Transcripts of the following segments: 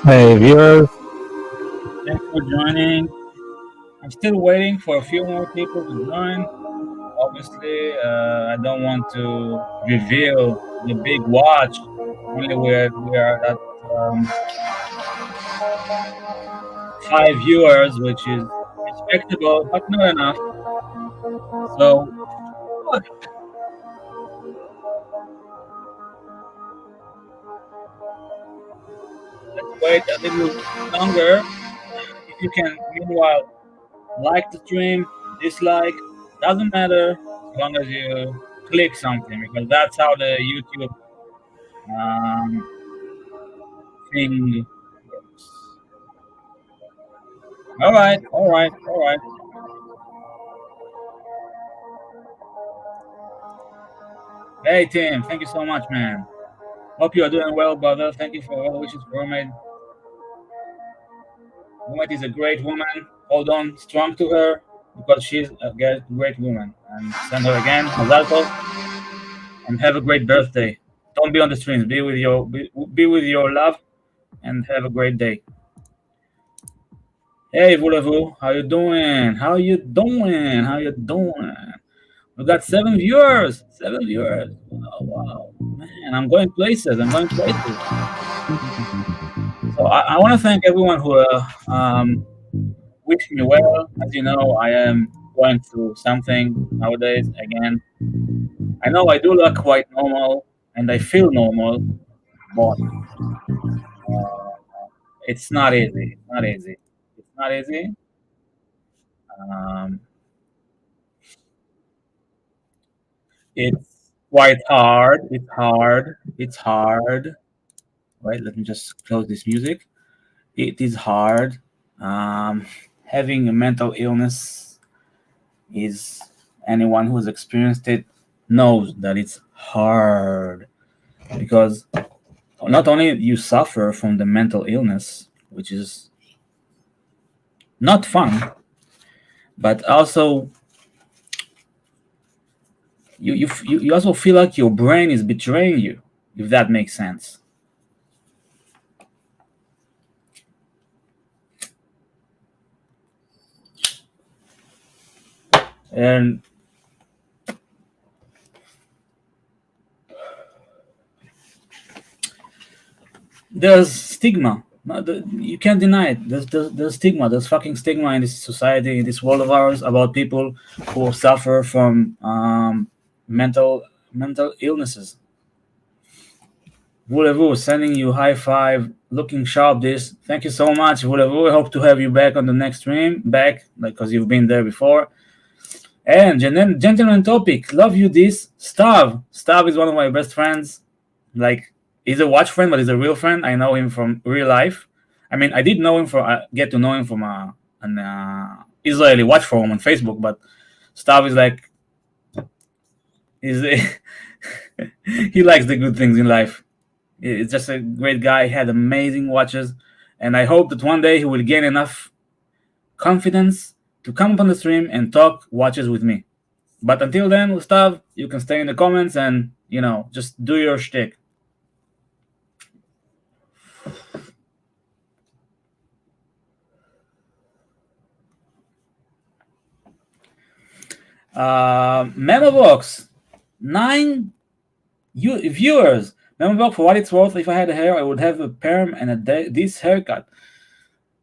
Hey viewers, Thanks for joining. I'm still waiting for a few more people to join. Obviously, I don't want to reveal the big watch. Only we are at um, 5 viewers, which is respectable, but not enough. So let's wait a little longer. If you can, meanwhile, like the stream, dislike, doesn't matter as long as you click something because that's how the YouTube um, thing works. All right, all right, all right. Hey Tim, thank you so much, man. Hope you are doing well, brother. Thank you for all the wishes for Roommate. Roommate is a great woman. Hold on strong to her because she's a great woman. And send her again, Mazal Tov, and have a great birthday. Don't be on the streams. Be with your love and have a great day. Hey Vulevu, how you doing? How you doing? How you doing? We got 7 viewers. 7 viewers. Wow, wow. Man, I'm going places. I'm going places. So I want to thank everyone who wished me well. As you know, I am going through something nowadays. Again, I know I do look quite normal and I feel normal, but uh, it's not easy. It's not easy. It's not easy. Um, it's quite hard. It's hard. It's hard. Right. Let me just close this music. It is hard. Um, Having a mental illness is anyone who's experienced it knows that it's hard because not only you suffer from the mental illness, which is not fun, but also you also feel like your brain is betraying you, if that makes sense. And there's stigma. You can't deny it. There's stigma. There's fucking stigma in this society, in this world of ours, about people who suffer from mental illnesses. Voulez-vous sending you high five, looking sharp. This. Thank you so much, Voulez-vous. I hope to have you back on the next stream, back because you've been there before. And gentleman topic, love you. This Stav is one of my best friends. Like he's a watch friend, but he's a real friend. I know him from real life. I mean, I did know him get to know him from an Israeli watch forum on Facebook. But Stav is like, he's he likes the good things in life. He's just a great guy. He had amazing watches, and I hope that one day he will gain enough confidence to come up on the stream and talk watches with me. But until then, Gustav, you can stay in the comments and just do your shtick. Memobox, 9 viewers. Memobox, for what it's worth, if I had a hair, I would have a perm and this haircut.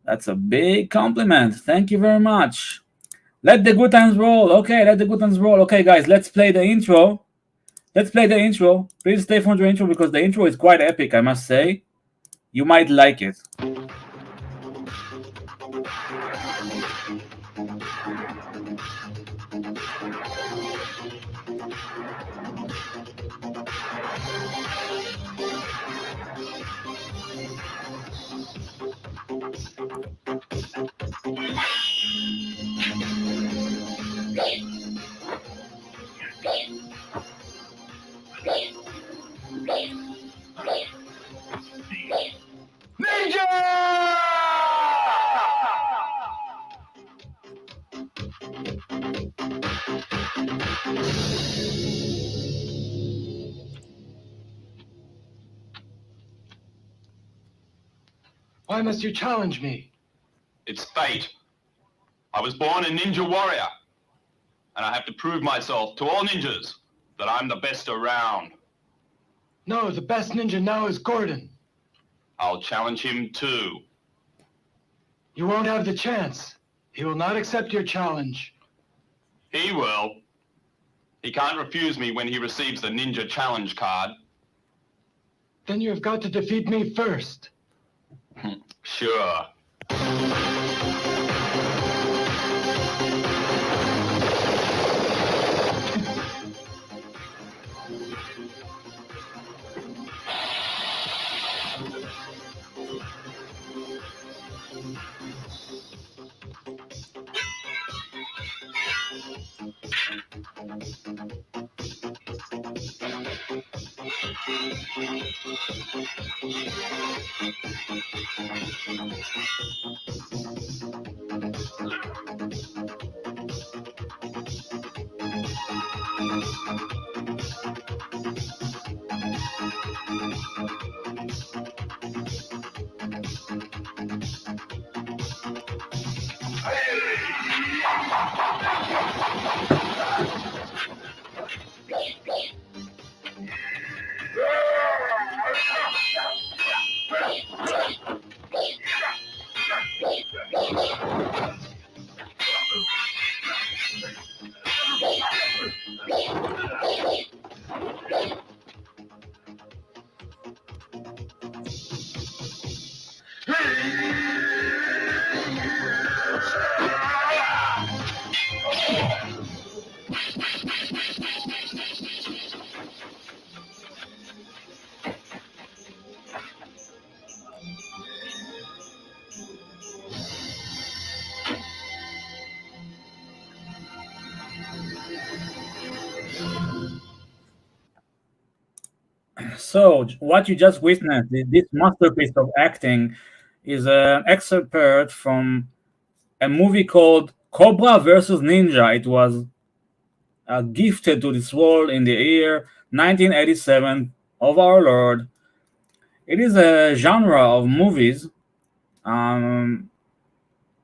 That's a big compliment. Thank you very much. Let the good times roll. Okay, let the good times roll. Okay, guys, let's play the intro. Let's play the intro. Please stay for the intro because the intro is quite epic, I must say. You might like it. Why must you challenge me? It's fate. I was born a ninja warrior, and I have to prove myself to all ninjas that I'm the best around. No, the best ninja now is Gordon. I'll challenge him too. You won't have the chance. He will not accept your challenge. He will. He can't refuse me when he receives the ninja challenge card. Then you have got to defeat me first. Sure. So, what you just witnessed, this masterpiece of acting, is an excerpt from a movie called Cobra versus Ninja. It was gifted to this world in the year 1987 of our Lord. It is a genre of movies. Um,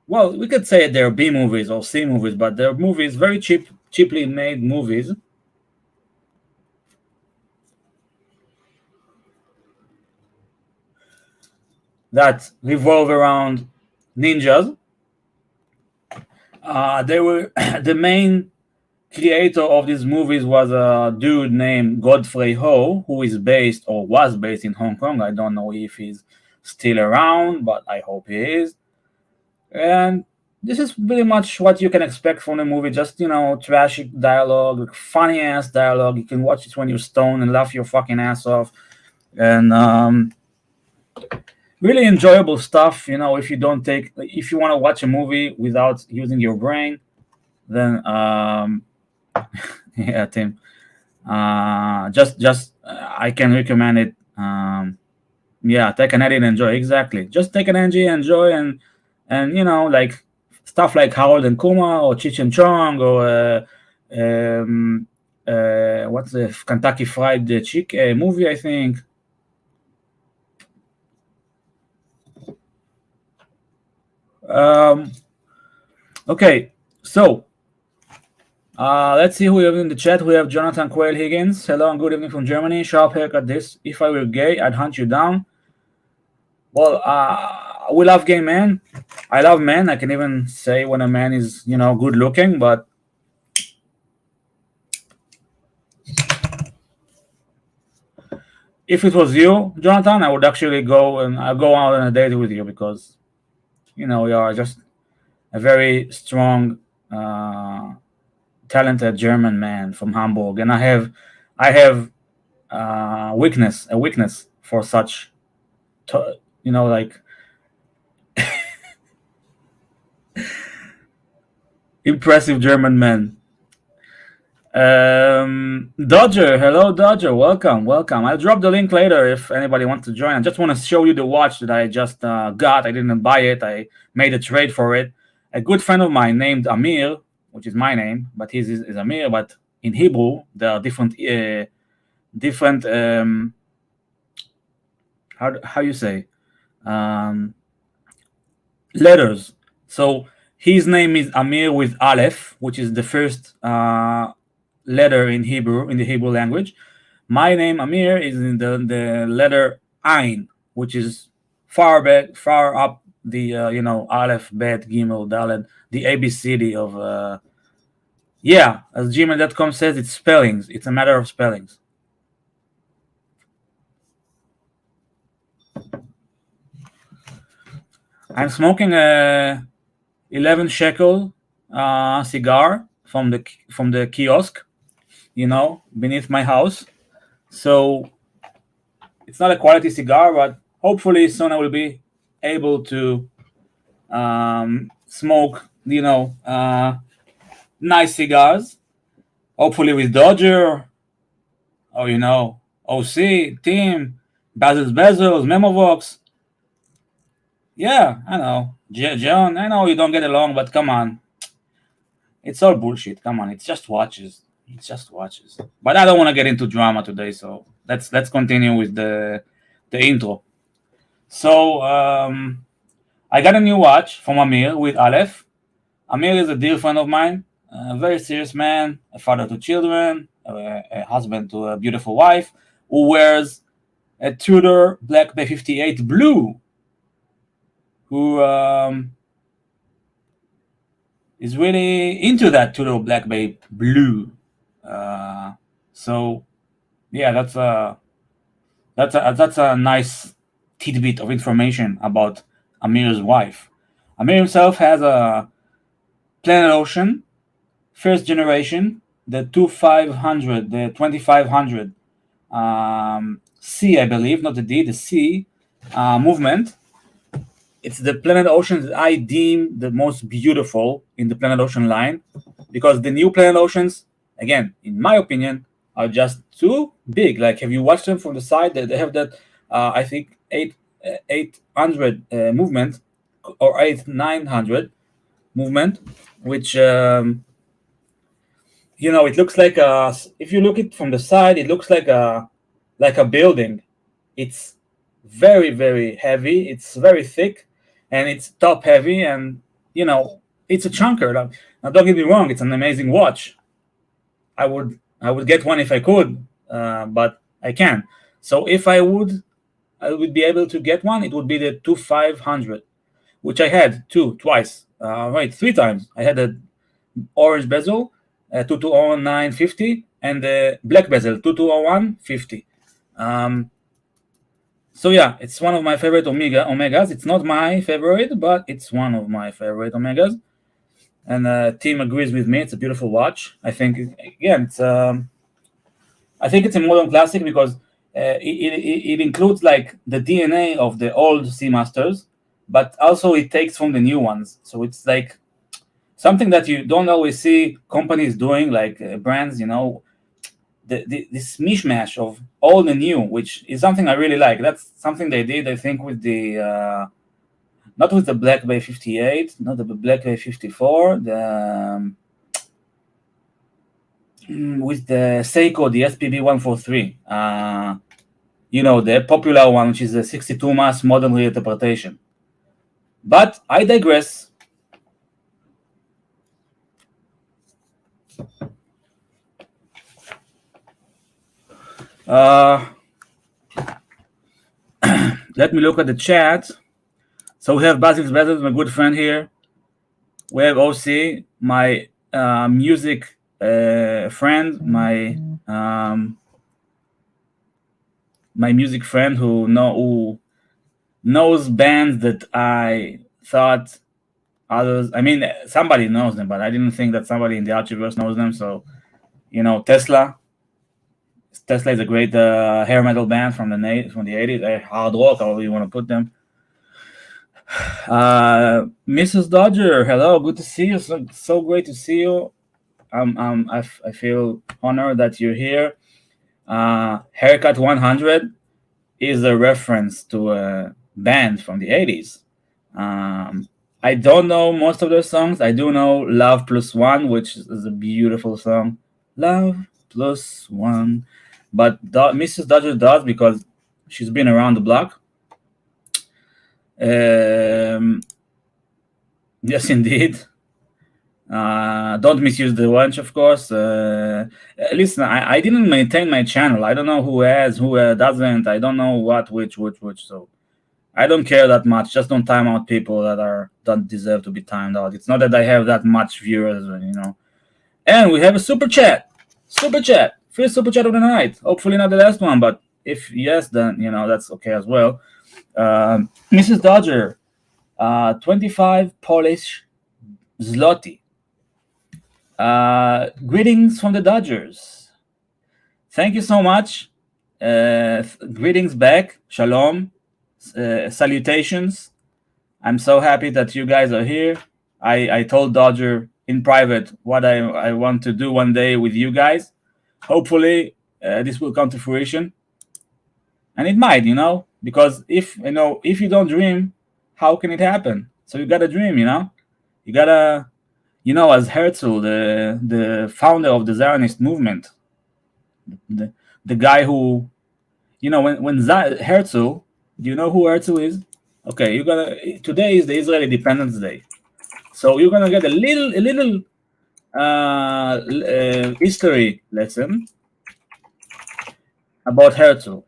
well, we could say they're B movies or C movies, but they're movies, very cheaply made movies that revolve around ninjas. They were the main creator of these movies was a dude named Godfrey Ho, who is based or was based in Hong Kong. I don't know if he's still around, but I hope he is. And this is pretty much what you can expect from the movie. Just, trashy dialogue, like funny ass dialogue. You can watch it when you're stoned and laugh your fucking ass off. And really enjoyable stuff. If you want to watch a movie without using your brain, then yeah, Tim. Just I can recommend it. Yeah, take an edit and enjoy. Exactly. Just take an energy, enjoy, and like stuff like Harold and Kuma or Cheech and Chong or what's the Kentucky Fried Chick movie? I think. Okay, so let's see who we have in the chat. We have Jonathan Quayle Higgins. Hello and good evening from Germany. Sharp haircut this. If I were gay, I'd hunt you down. Well, we love gay men. I love men. I can even say when a man is, good looking, but if it was you, Jonathan, I would actually go out on a date with you because, you are just a very strong, talented German man from Hamburg, and I have a weakness for such, like impressive German men. Dodger, hello Dodger, welcome. I'll drop the link later if anybody wants to join. I just want to show you the watch that I just got. I didn't buy it. I made a trade for it. A good friend of mine named Amir, which is my name, but his is Amir. But in Hebrew, there are different how you say letters. So his name is Amir with Aleph, which is the first letter in Hebrew, in the Hebrew language. My name Amir is in the letter Ain, which is far back, far up the Aleph, Bet, Gimel, Dalet, the ABCD of as gmail.com says, it's spellings. It's a matter of spellings. I'm smoking a 11 shekel cigar from the kiosk, beneath my house. So it's not a quality cigar, but hopefully soon I will be able to smoke, nice cigars. Hopefully with Dodger or OC, Team, Basil's Bezos, Memovox. Yeah, I know. John, I know you don't get along, but come on. It's all bullshit. Come on, it's just watches. It's just watches. But I don't want to get into drama today, so let's continue with the intro. So I got a new watch from Amir with Aleph. Amir is a dear friend of mine, a very serious man, a father to children, a husband to a beautiful wife, who wears a Tudor Black Bay 58 blue, who is really into that Tudor Black Bay blue. So yeah, that's a nice tidbit of information about Amir's wife. Amir himself has a Planet Ocean, first generation, the 2500 C, I believe, not the D, the C movement. It's the Planet Ocean that I deem the most beautiful in the Planet Ocean line, because the new Planet Oceans, again, in my opinion, are just too big. Like, have you watched them from the side? They have that, I think, 800 movement, or 900 movement, which it looks like if you look it from the side, it looks like a building. It's very, very heavy. It's very thick, and it's top heavy, and it's a chunker. Now, don't get me wrong, it's an amazing watch. I would get one if I could, but I can't. So if I would be able to get one, it would be the 2500, which I had twice, three times. I had a orange bezel, 220950, and the black bezel, 220150. So yeah, it's one of my favorite Omegas. It's not my favorite, but it's one of my favorite Omegas. And Tim agrees with me. It's a beautiful watch. I think again, it's I think it's a modern classic because it includes like the DNA of the old Seamasters, but also it takes from the new ones. So it's like something that you don't always see companies doing, like brands, this mishmash of old and new, which is something I really like. That's something they did, I think, with the not with the Black Bay 58, not the Black Bay 54, with the Seiko, the SPB 143. The popular one, which is a 62 mass modern reinterpretation. But I digress. Let me look at the chat. So we have Basil's Bezos, my good friend here. We have OC, my music friend, my music friend who knows bands that I thought others. I mean, somebody knows them, but I didn't think that somebody in the Archiverse knows them. So, Tesla. Tesla is a great hair metal band from the 80s, hard rock, however you want to put them. Mrs. Dodger, hello, good to see you. So great to see you. I feel honored that you're here. Haircut 100 is a reference to a band from the 80s. I don't know most of their songs. I do know Love Plus One, which is a beautiful song. Love Plus One. But Mrs. Dodger does, because she's been around the block. Yes, indeed. Don't misuse the wench, of course. Listen, I didn't maintain my channel. I don't know who has, who doesn't. I don't know what, which. So I don't care that much. Just don't time out people that don't deserve to be timed out. It's not that I have that much viewers, you know. And we have a super chat. First super chat of the night. Hopefully not the last one, but if yes, then you know that's okay as well. Mrs. Dodger, 25 Polish zloty. Greetings from the Dodgers. Thank you so much. Greetings back. Shalom. Salutations. I'm so happy that you guys are here. I told Dodger in private what I want to do one day with you guys. Hopefully, this will come to fruition. And it might, you know, because if you don't dream, how can it happen? So you gotta dream, you know. You gotta, you know, as Herzl, the founder of the Zionist movement, the guy who, you know, when Herzl, do you know who Herzl is? Okay, today is the Israeli Independence Day, so you're gonna get a little history lesson about Herzl.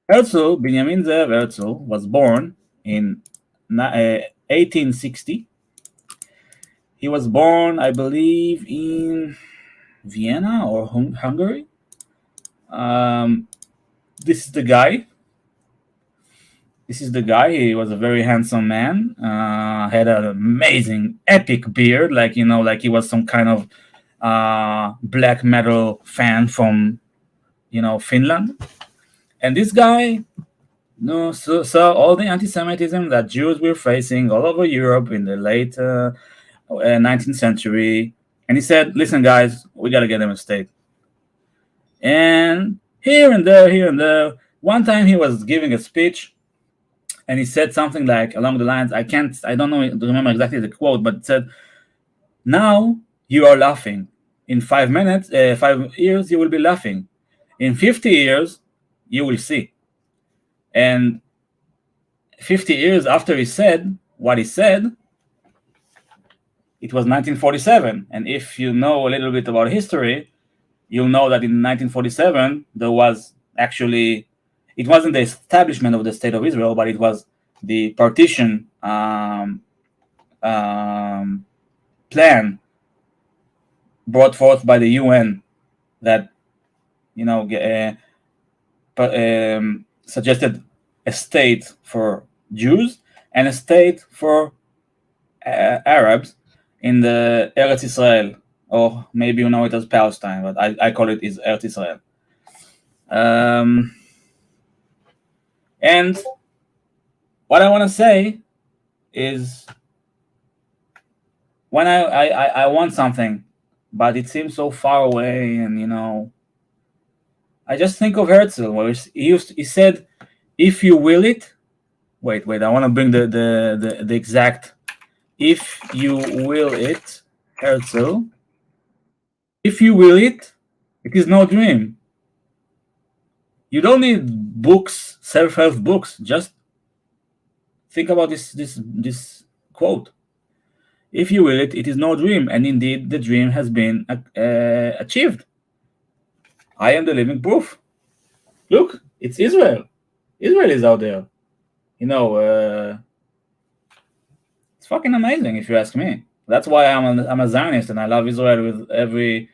Herzl, Benjamin Zev Herzl, was born in 1860. He was born, I believe, in Vienna or Hungary. This is the guy. He was a very handsome man. Had an amazing, epic beard, like he was some kind of black metal fan from, Finland. And this guy, saw all the anti-Semitism that Jews were facing all over Europe in the late 19th century, and he said, "Listen, guys, we got to get them a state." And here and there, one time he was giving a speech, and he said something like along the lines, I don't remember exactly the quote, but it said, "Now you are laughing. In 5 years, you will be laughing. In 50 years, you will see." And 50 years after he said what he said, it was 1947. And if you know a little bit about history, you'll know that in 1947, there was actually, it wasn't the establishment of the State of Israel, but it was the partition plan brought forth by the UN that, suggested a state for Jews and a state for Arabs in the Eretz Israel, or maybe you know it as Palestine, but I call it is Eretz Israel. And what I want to say is, when I want something, but it seems so far away, and I just think of Herzl, where he said, "If you will it." Wait, I want to bring the exact. "If you will it," Herzl. "If you will it, it is no dream." You don't need books, self-help books. Just think about this quote. "If you will it, it is no dream." And indeed, the dream has been achieved. I am the living proof. Look, it's Israel. Israel is out there. It's fucking amazing, if you ask me. That's why I'm a Zionist, and I love Israel with every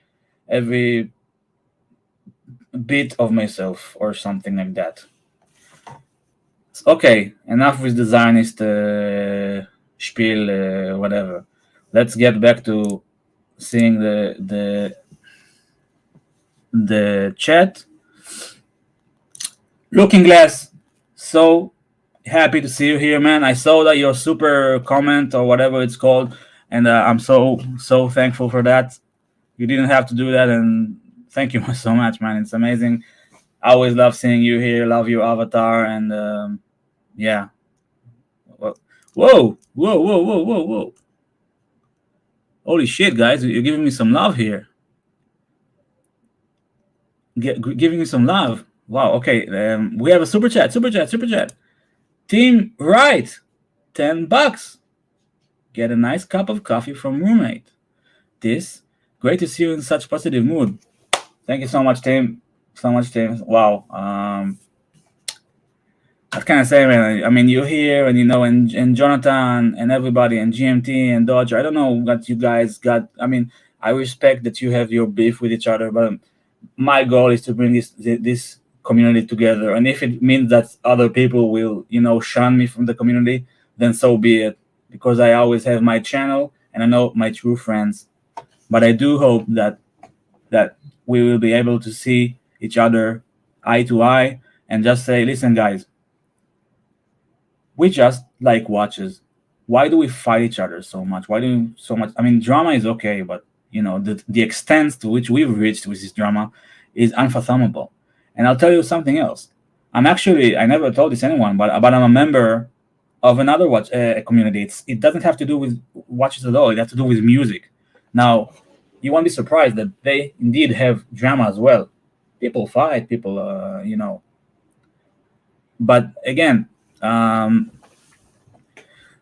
bit of myself, or something like that. Okay, enough with the Zionist spiel, whatever. Let's get back to seeing the chat. Looking Glass, so happy to see you here, man. I saw that your super comment, or whatever it's called, and I'm so thankful for that. You didn't have to do that, and thank you so much, man. It's amazing. I always love seeing you here. Love your avatar, and yeah. Whoa! Holy shit, guys! You're giving me some love here. Giving me some love. Wow. Okay. We have a super chat. Team Right, $10. get a nice cup of coffee from roommate. This, great to see you in such positive mood. Thank you so much, Tim. So much, Tim. Wow. What can I say, man? I mean, you're here, and and Jonathan and everybody, and GMT and Dodger. I don't know what you guys got. I mean, I respect that you have your beef with each other, but my goal is to bring this community together. And if it means that other people will, shun me from the community, then so be it. Because I always have my channel, and I know my true friends. But I do hope that we will be able to see each other eye to eye and just say, listen, guys, we just like watches. Why do we fight each other so much? Why do we so much? I mean, drama is okay, but the extent to which we've reached with this drama is unfathomable. And I'll tell you something else. I never told this to anyone, but I'm a member of another watch community. It doesn't have to do with watches at all. It has to do with music. Now, you won't be surprised that they indeed have drama as well. People fight, But again,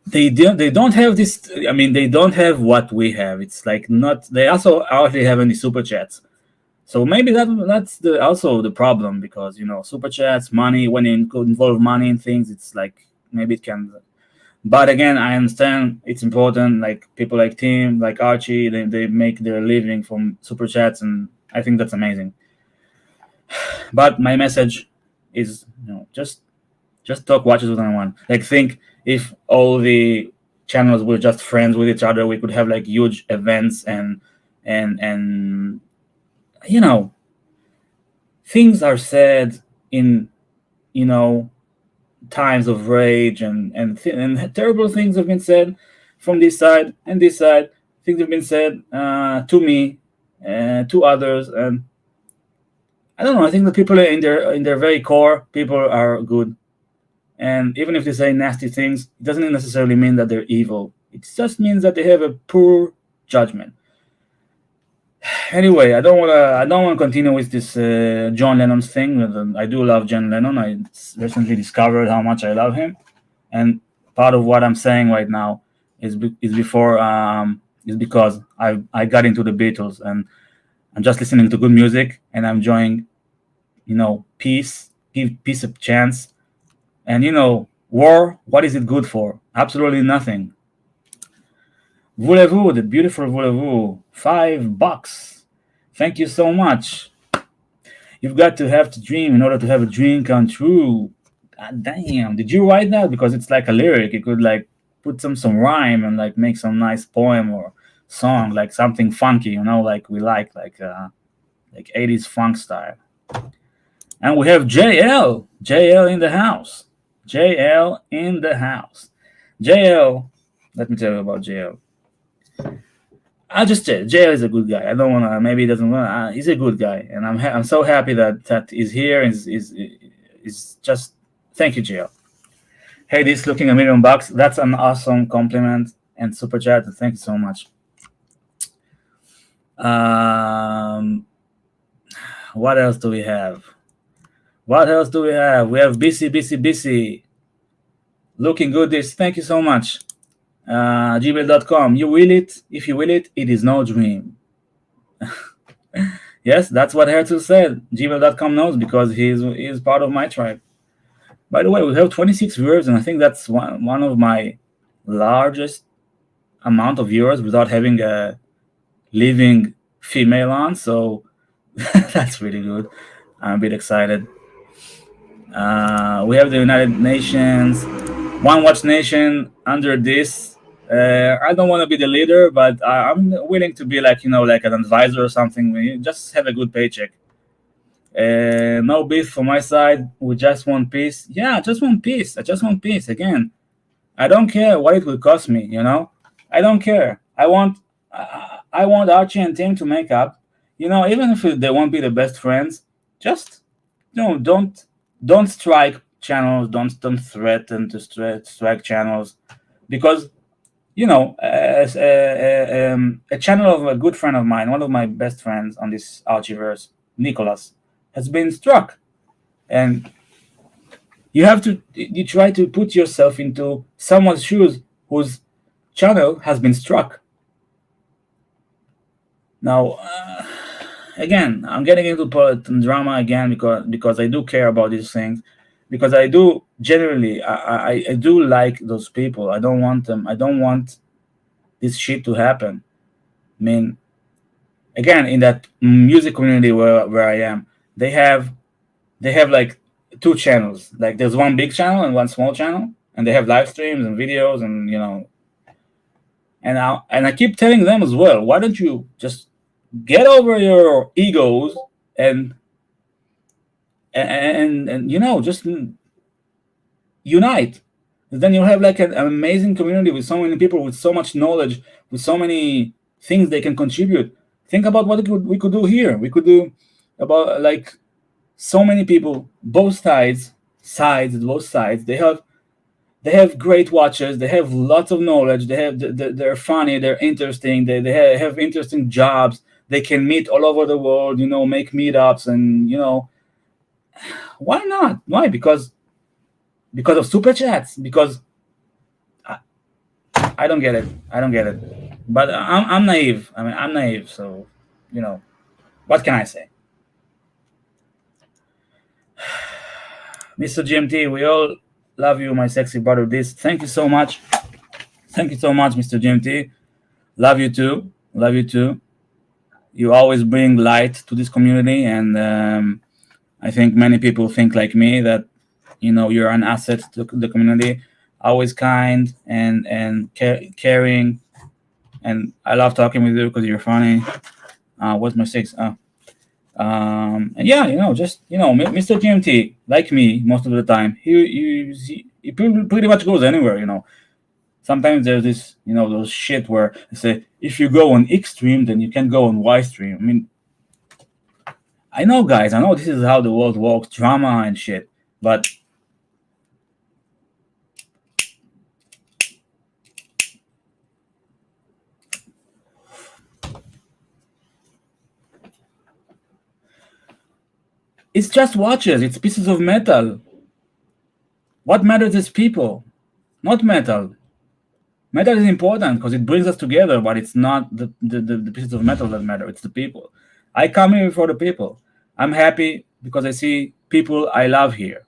they don't have this. I mean, they don't have what we have. It's like not. They also hardly have any super chats. So maybe that's also the problem, because super chats, money, when it could involve money and things, it's like maybe it can. But again, I understand it's important. Like people like Tim, like Archie, they make their living from super chats, and I think that's amazing. But my message is, just talk watches with anyone. Like, think if all the channels were just friends with each other, we could have like huge events and things are said in times of rage, and terrible things have been said from this side and this side. Things have been said to me, to others, and I don't know. I think the people in their very core, people are good, and even if they say nasty things, it doesn't necessarily mean that they're evil. It just means that they have a poor judgment. Anyway, I don't want to continue with this John Lennon's thing. I do love John Lennon. I recently discovered how much I love him, and part of what I'm saying right now is because I got into the Beatles, and I'm just listening to good music, and I'm enjoying, peace, give peace a chance, and war. What is it good for? Absolutely nothing. Voulez-vous, the beautiful voulez-vous, $5. Thank you so much. You've got to have to dream in order to have a dream come true. God damn, did you write that? Because it's like a lyric. You could like put some rhyme and like make some nice poem or song, like something funky, like we like 80s funk style. And we have JL in the house. JL in the house. JL, let me tell you about JL. I'll just say JL is a good guy. I don't want to. Maybe he doesn't want to. He's a good guy, and I'm so happy that he's here. Is just thank you, JL. Hey, this looking $1 million. That's an awesome compliment and super chat. Thank you so much. What else do we have? We have BC. Looking good. Thank you so much. Gmail.com. You will it. If you will it, it is no dream. Yes, that's what Herzl said. Gmail.com knows because he's part of my tribe. By the way, we have 26 viewers, and I think that's one of my largest amount of viewers without having a living female on. So that's really good. I'm a bit excited. We have the United Nations, One Watch Nation under this. I don't want to be the leader, but I'm willing to be like an advisor or something. We just have a good paycheck. No beef from my side. We just want peace. Yeah, I just want peace. Again, I don't care what it will cost me. I don't care. I want Archie and Tim to make up. Even if they won't be the best friends, just don't strike channels. Don't threaten to strike channels, because a channel of a good friend of mine, one of my best friends on this Archieverse, Nicholas, has been struck, and you try to put yourself into someone's shoes who's channel has been struck. Now, again, I'm getting into drama again because I do care about these things, because I do generally I do like those people. I don't want them. I don't want this shit to happen. I mean, again, in that music community where I am, they have like two channels. Like there's one big channel and one small channel, and they have live streams and videos, and I keep telling them as well, why don't you just get over your egos and just unite. Then you'll have like an amazing community with so many people with so much knowledge, with so many things they can contribute. Think about what we could do here. We could do about like so many people, both sides, both sides. They have great watches. They have lots of knowledge. They're funny. They're interesting. They have interesting jobs. They can meet all over the world. Make meetups, and why not? Why? Because of super chats. Because I don't get it. But I'm naive. I mean, I'm naive. So what can I say? Mr. GMT, we all love you, my sexy brother. Thank you so much. Mr. GMT. Love you too. You always bring light to this community, and I think many people think like me, that you're an asset to the community. Always kind and caring, and I love talking with you because you're funny. What's my six? And yeah, Mr. GMT, like me, most of the time, he pretty much goes anywhere. Sometimes there's this, those shit where they say, if you go on X stream, then you can go on Y stream. I mean, I know, guys, I know this is how the world works, drama and shit, but it's just watches. It's pieces of metal. What matters is people, not metal. Metal is important because it brings us together, but it's not the pieces of metal that matter. It's the people. I come here for the people. I'm happy because I see people I love here.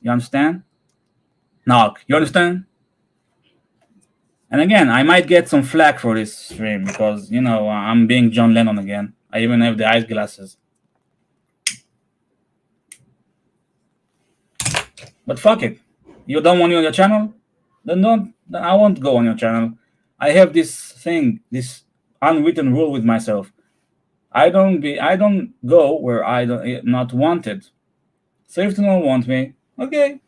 You understand? Knock. You understand? And again, I might get some flack for this stream because, I'm being John Lennon again. I even have the eyes glasses. But fuck it. You don't want me on your channel? Then I won't go on your channel. I have this thing, this unwritten rule with myself. I don't go where I don't not wanted. So if you don't want me, okay,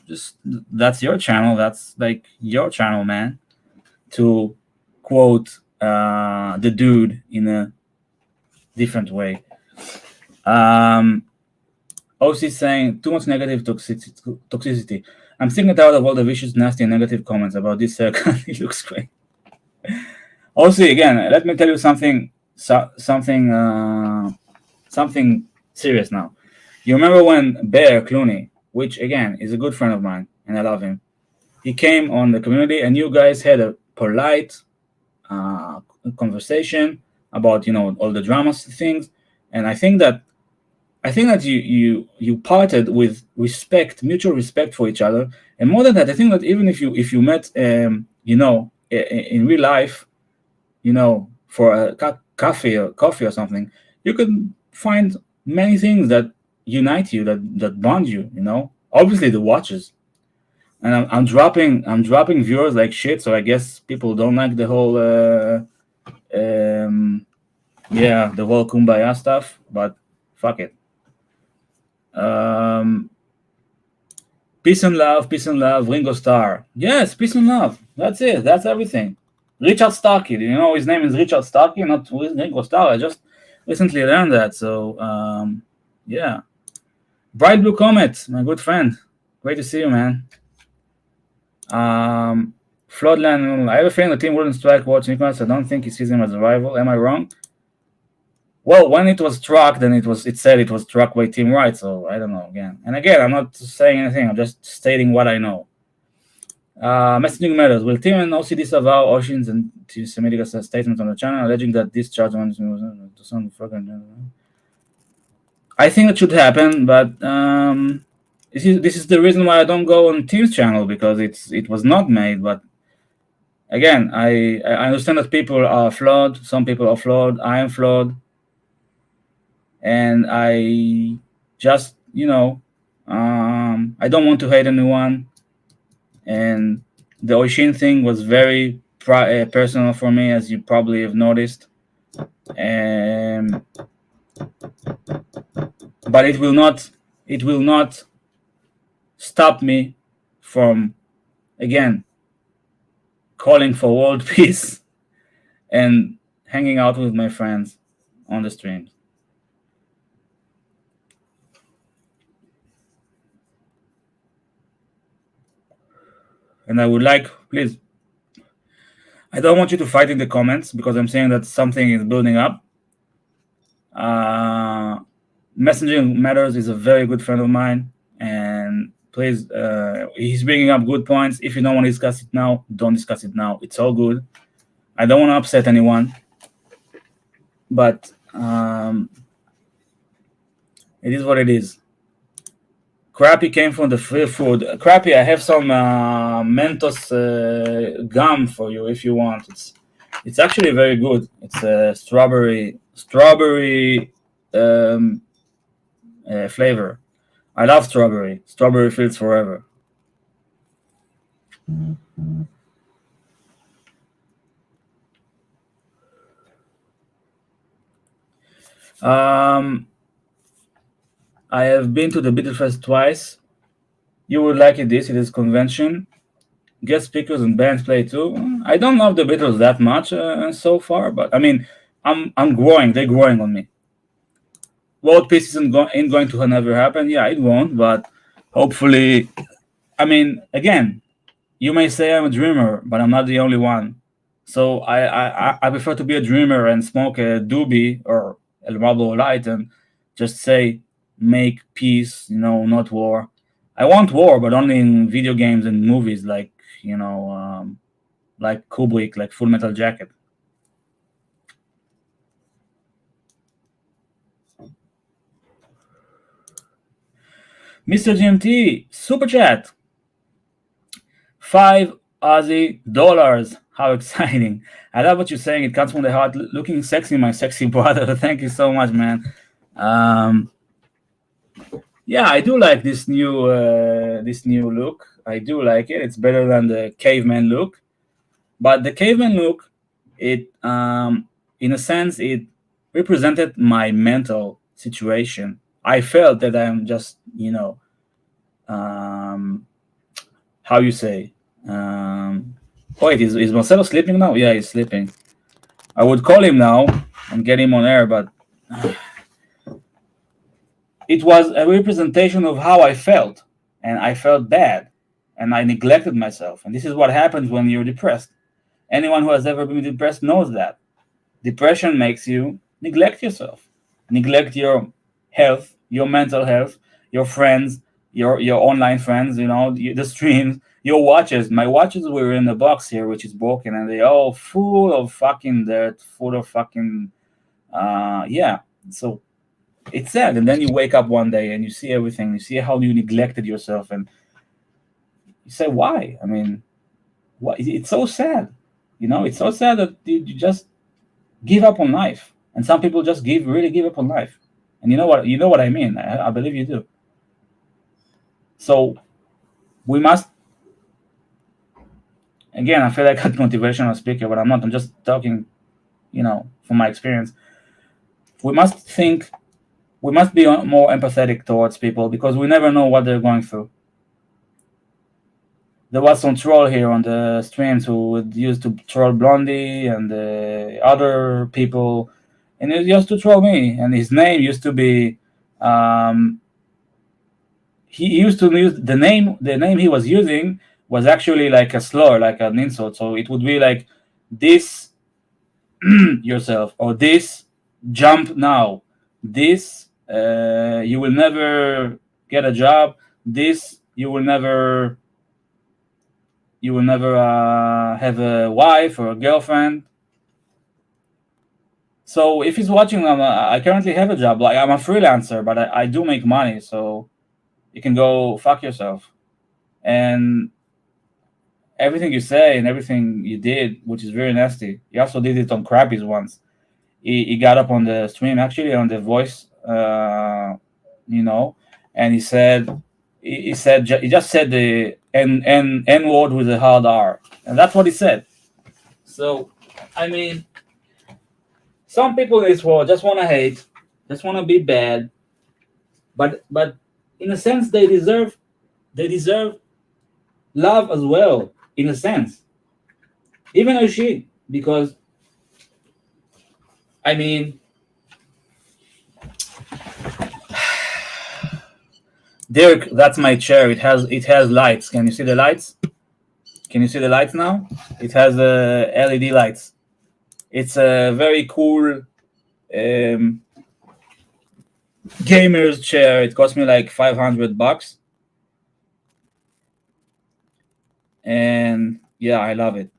just that's your channel. That's like your channel, man. To quote the dude in a different way. OC saying too much negative toxicity. I'm sick and tired of all the vicious, nasty, and negative comments about this haircut. It looks great. OC, again, let me tell you something serious now. You remember when Bear Clooney, which again is a good friend of mine and I love him, he came on the community and you guys had a polite conversation about all the drama things, and I think that you parted with respect, mutual respect for each other, and more than that, I think that even if you met in real life, for a coffee or something, you could find many things that unite you, that bond you. Obviously the watches, and I'm dropping viewers like shit, so I guess people don't like the whole the whole kumbaya stuff, but fuck it. Peace and love, Ringo Starr. Yes, peace and love. That's it. That's everything. Richard Starkey. His name is Richard Starkey, not Ringo Starr. I just recently learned that. So, yeah. Bright Blue Comet, my good friend. Great to see you, man. Floodland. I have a feeling the team wouldn't strike Watch Nicholas. I don't think he sees him as a rival. Am I wrong? Well, when it was struck, then it said it was struck by Team Wright, so I don't know again. And again, I'm not saying anything, I'm just stating what I know. Messaging matters. Will Tim and OC disavow Oshin's anti-Semitic statements on the channel, alleging that this charge was to some fucking. I think that should happen, but this is the reason why I don't go on Tim's channel, because it was not made. But again, I understand that people are flawed. Some people are flawed. I am flawed, and I just I don't want to hate anyone. And the Oshin thing was very personal for me, as you probably have noticed. But it will not stop me from, again, calling for world peace and hanging out with my friends on the streams. And I would like, please, I don't want you to fight in the comments, because I'm saying that something is building up. Messaging Matters is a very good friend of mine, and please, he's bringing up good points. If you don't want to discuss it now, don't discuss it now. It's all good. I don't want to upset anyone, but it is what it is. Crappy came from the free food. Crappy, I have some Mentos gum for you if you want. It's actually very good. It's a strawberry flavor. I love strawberry. Strawberry fields forever. I have been to the Beatlefest twice. You would like it. It is convention. Guest speakers and bands play too. I don't love the Beatles that much so far, but I mean, I'm growing. They're growing on me. World peace ain't going to never happen. Yeah, it won't, but hopefully. I mean, again, you may say I'm a dreamer, but I'm not the only one. So I prefer to be a dreamer and smoke a doobie or El Marlboro Light and just say, make peace, not war. I want war, but only in video games and movies, like like Kubrick, like Full Metal Jacket. Mr. GMT, super chat, $5 Aussie. How exciting! I love what you're saying. It comes from the heart. Looking sexy, my sexy brother. Thank you so much, man. Yeah, I do like this new look. I do like it. It's better than the caveman look. But the caveman look, it in a sense, it represented my mental situation. I felt that I'm just, how you say? Wait, is Marcelo sleeping now? Yeah, he's sleeping. I would call him now and get him on air, but it was a representation of how I felt, and I felt bad, and I neglected myself. And this is what happens when you're depressed. Anyone who has ever been depressed knows that. Depression makes you neglect yourself, neglect your health, your mental health, your friends, your online friends, the streams, your watches. My watches were in the box here, which is broken, and they're all full of fucking dirt, full of fucking, yeah. So it's sad. And then you wake up one day and you see everything. You see how you neglected yourself, and you say, why? I mean, why? It's so sad. It's so sad that you just give up on life. And some people just really give up on life. And you know what I mean. I believe you do. So we must, again, I feel like a motivational speaker, but I'm not. I'm just talking, from my experience. We must be more empathetic towards people, because we never know what they're going through. There was some troll here on the streams who would used to troll Blondie and other people, and he used to troll me. And his name used to be, he used to use the name he was using was actually like a slur, like an insult. So it would be like, this yourself, or this jump now, this you will never get a job, this you will never you will never have a wife or a girlfriend. So if he's watching, I currently have a job. Like I'm a freelancer, but I do make money. So you can go fuck yourself. And everything you say and everything you did, which is very nasty. You also did it on Krabby's once. He got up on the stream, actually on the voice, and he said he just said the n word with a hard R, and that's what he said. So, I mean, some people in this world just want to hate, just want to be bad, but in a sense they deserve love as well. In a sense, even Oshi, because I mean, Dirk, that's my chair. It has lights. Can you see the lights? Can you see the lights now? It has LED lights. It's a very cool gamer's chair. It cost me like $500, and yeah, I love it.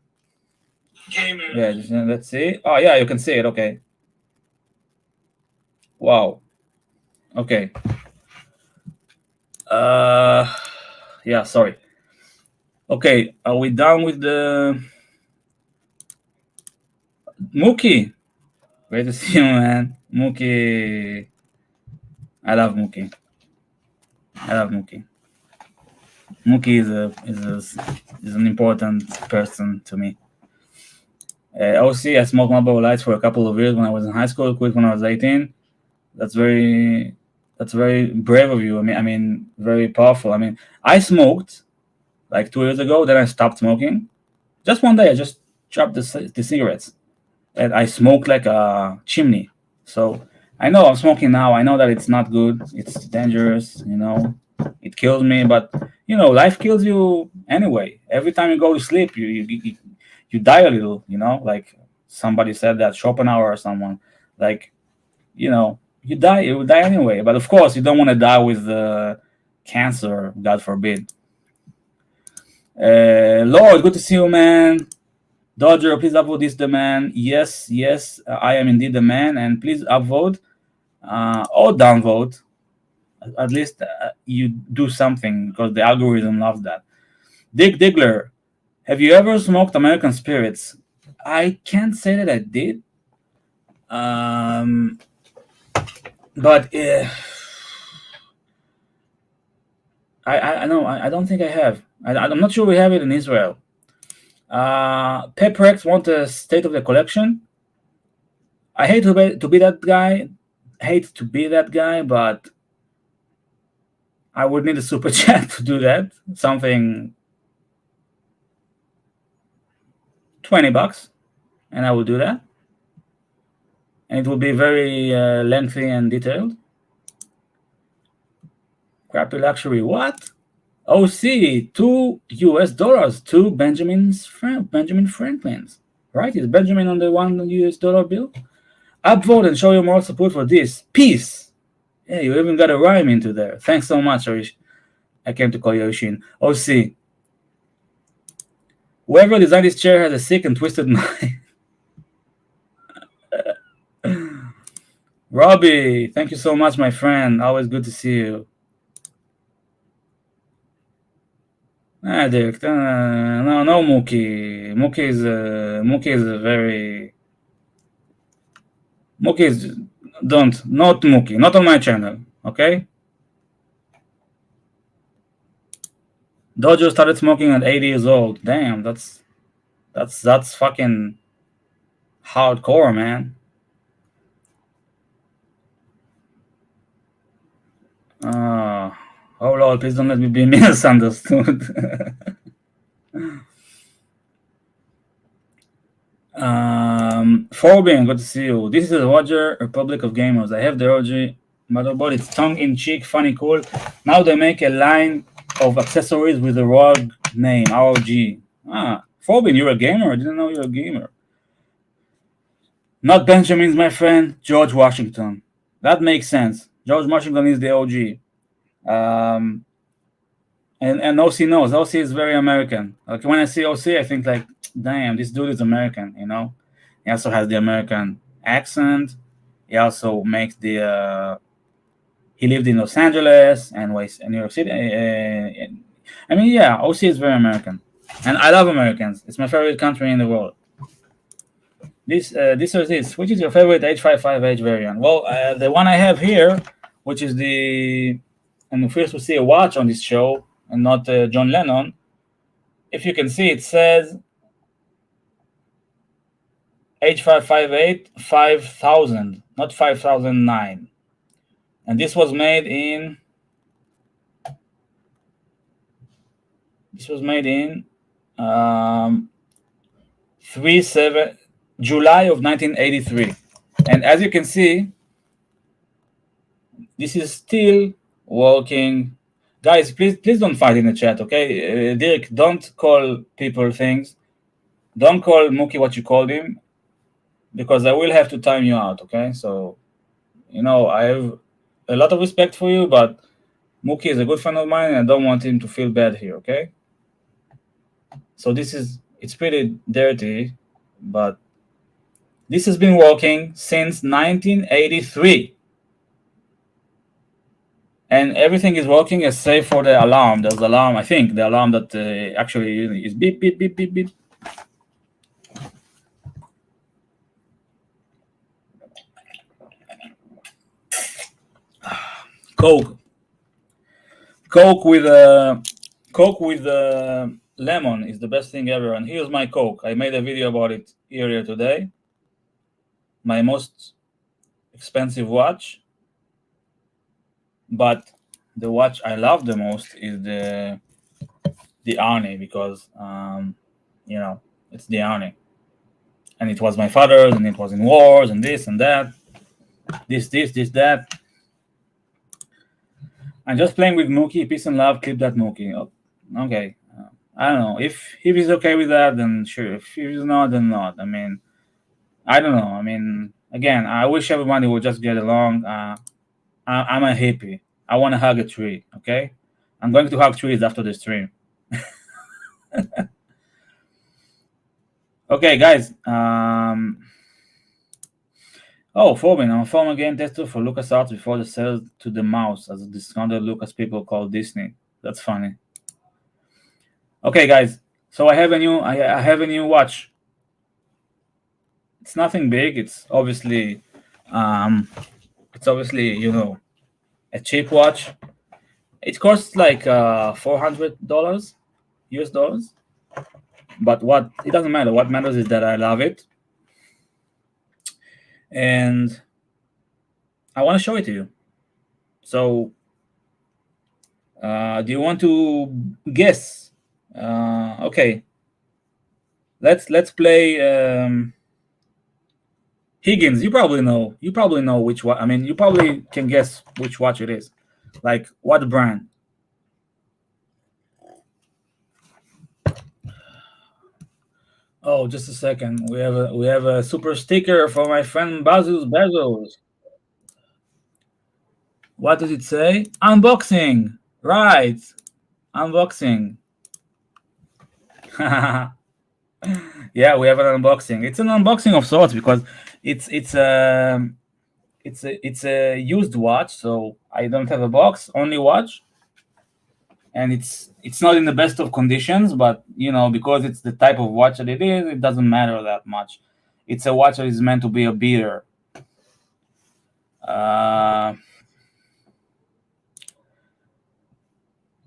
Gamer. Yeah, let's see. Oh yeah, you can see it. Okay. Wow. Okay. Yeah. Sorry. Okay. Are we done with the Mookie? Great to see you, man. Mookie. I love Mookie. Mookie is an important person to me. OC, I smoked Marlboro Lights for a couple of years when I was in high school. Quit when I was 18. That's very brave of you. I mean, very powerful. I mean, I smoked like 2 years ago. Then I stopped smoking. Just one day, I just dropped the cigarettes, and I smoked like a chimney. So I know I'm smoking now. I know that it's not good. It's dangerous. It kills me. But life kills you anyway. Every time you go to sleep, you die a little. Like somebody said that, Schopenhauer or someone. Like, you will die anyway. But of course, you don't want to die with cancer, God forbid. Lord, good to see you, man. Dodger, please upvote this the man. Yes, I am indeed the man, and please upvote or downvote. At least you do something, because the algorithm loves that. Dick Diggler, have you ever smoked American spirits? I can't say that I did. But I know I don't think I have. I'm not sure we have it in Israel. Pepperex want a state of the collection. I hate to be that guy. But I would need a super chat to do that. Something $20, and I will do that. And it will be very lengthy and detailed. Crappy luxury. What? OC, $2, two Benjamin Franklins. Right? Is Benjamin on the $1 bill? Upvote and show your moral support for this. Peace. Yeah, you even got a rhyme into there. Thanks so much, Arish. I came to call you Oshin. OC. Whoever designed this chair has a sick and twisted mind. Robbie, thank you so much, my friend. Always good to see you. Dirk, no, Mookie. Mookie is a very. Mookie is not Mookie, not on my channel. Okay. Dodger started smoking at 80 years old. Damn, that's fucking hardcore, man. Oh Lord, please don't let me be misunderstood. Forbin, good to see you. This is Roger, Republic of Gamers. I have the OG motherboard. It's tongue-in-cheek, funny, cool. Now they make a line of accessories with the ROG name, ROG. Forbin, you're a gamer? I didn't know you're a gamer. Not Benjamin's, my friend. George Washington. That makes sense. George Washington is the OG. And OC knows. OC is very American. Like when I see OC, I think like, damn, this dude is American. He also has the American accent. He also makes the. He lived in Los Angeles and New York City. I mean, yeah, OC is very American, and I love Americans. It's my favorite country in the world. This or this. Which is your favorite H55H variant? Well, the one I have here, which is and first we see a watch on this show and not John Lennon. If you can see, it says H558 5000, not 5009. And this was made in July of 1983. And as you can see, this is still working. Guys, please don't fight in the chat, okay? Dirk, don't call people things. Don't call Mookie what you called him, because I will have to time you out, okay? So, I have a lot of respect for you, but Mookie is a good friend of mine, and I don't want him to feel bad here, okay? So it's pretty dirty, but this has been working since 1983. And everything is working except for the alarm. There's the alarm, I think, the alarm that actually is beep, beep, beep, beep, beep. Coke with lemon is the best thing ever. And here's my Coke. I made a video about it earlier today. My most expensive watch, but the watch I love the most is the Arnie, because it's the Arnie, and it was my father's, and it was in wars and this and that, this that. I'm just playing with Mookie. Peace and love. Clip that, Mookie. Okay. I don't know. If he's okay with that, then sure. If he's not, then not. I mean, I don't know. I mean, again, I wish everybody would just get along. I'm a hippie. I want to hug a tree, okay? I'm going to hug trees after the stream. Okay, guys. Forbin, I'm a former game tester for LucasArts before the sale to the mouse, as a discounted Lucas people call Disney. That's funny. Okay, guys. So I have a new watch. It's nothing big. It's obviously a cheap watch. It costs like $400 US dollars. But it doesn't matter. What matters is that I love it. And I want to show it to you. So do you want to guess? Okay. Let's play Higgins. You probably know which one. I mean, you probably can guess which watch it is. Like what brand? Oh, just a second. We have a super sticker for my friend Bezos. What does it say? Unboxing. Right. Unboxing. Yeah, we have an unboxing. It's an unboxing of sorts, because it's a used watch, so I don't have a box, only watch. And it's not in the best of conditions, but because it's the type of watch that it is, it doesn't matter that much. It's a watch that is meant to be a beater.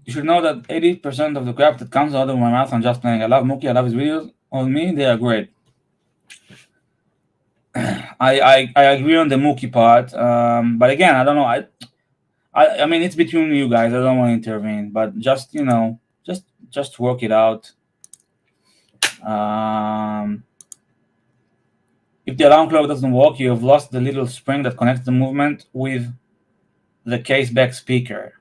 You should know that 80% of the crap that comes out of my mouth, I'm just playing. I love Mookie. I love his videos. On me, they are great. I agree on the Mookie part, but again, I don't know. I mean, it's between you guys. I don't want to intervene, but just just work it out. If the alarm clock doesn't work, you have lost the little spring that connects the movement with the case back speaker.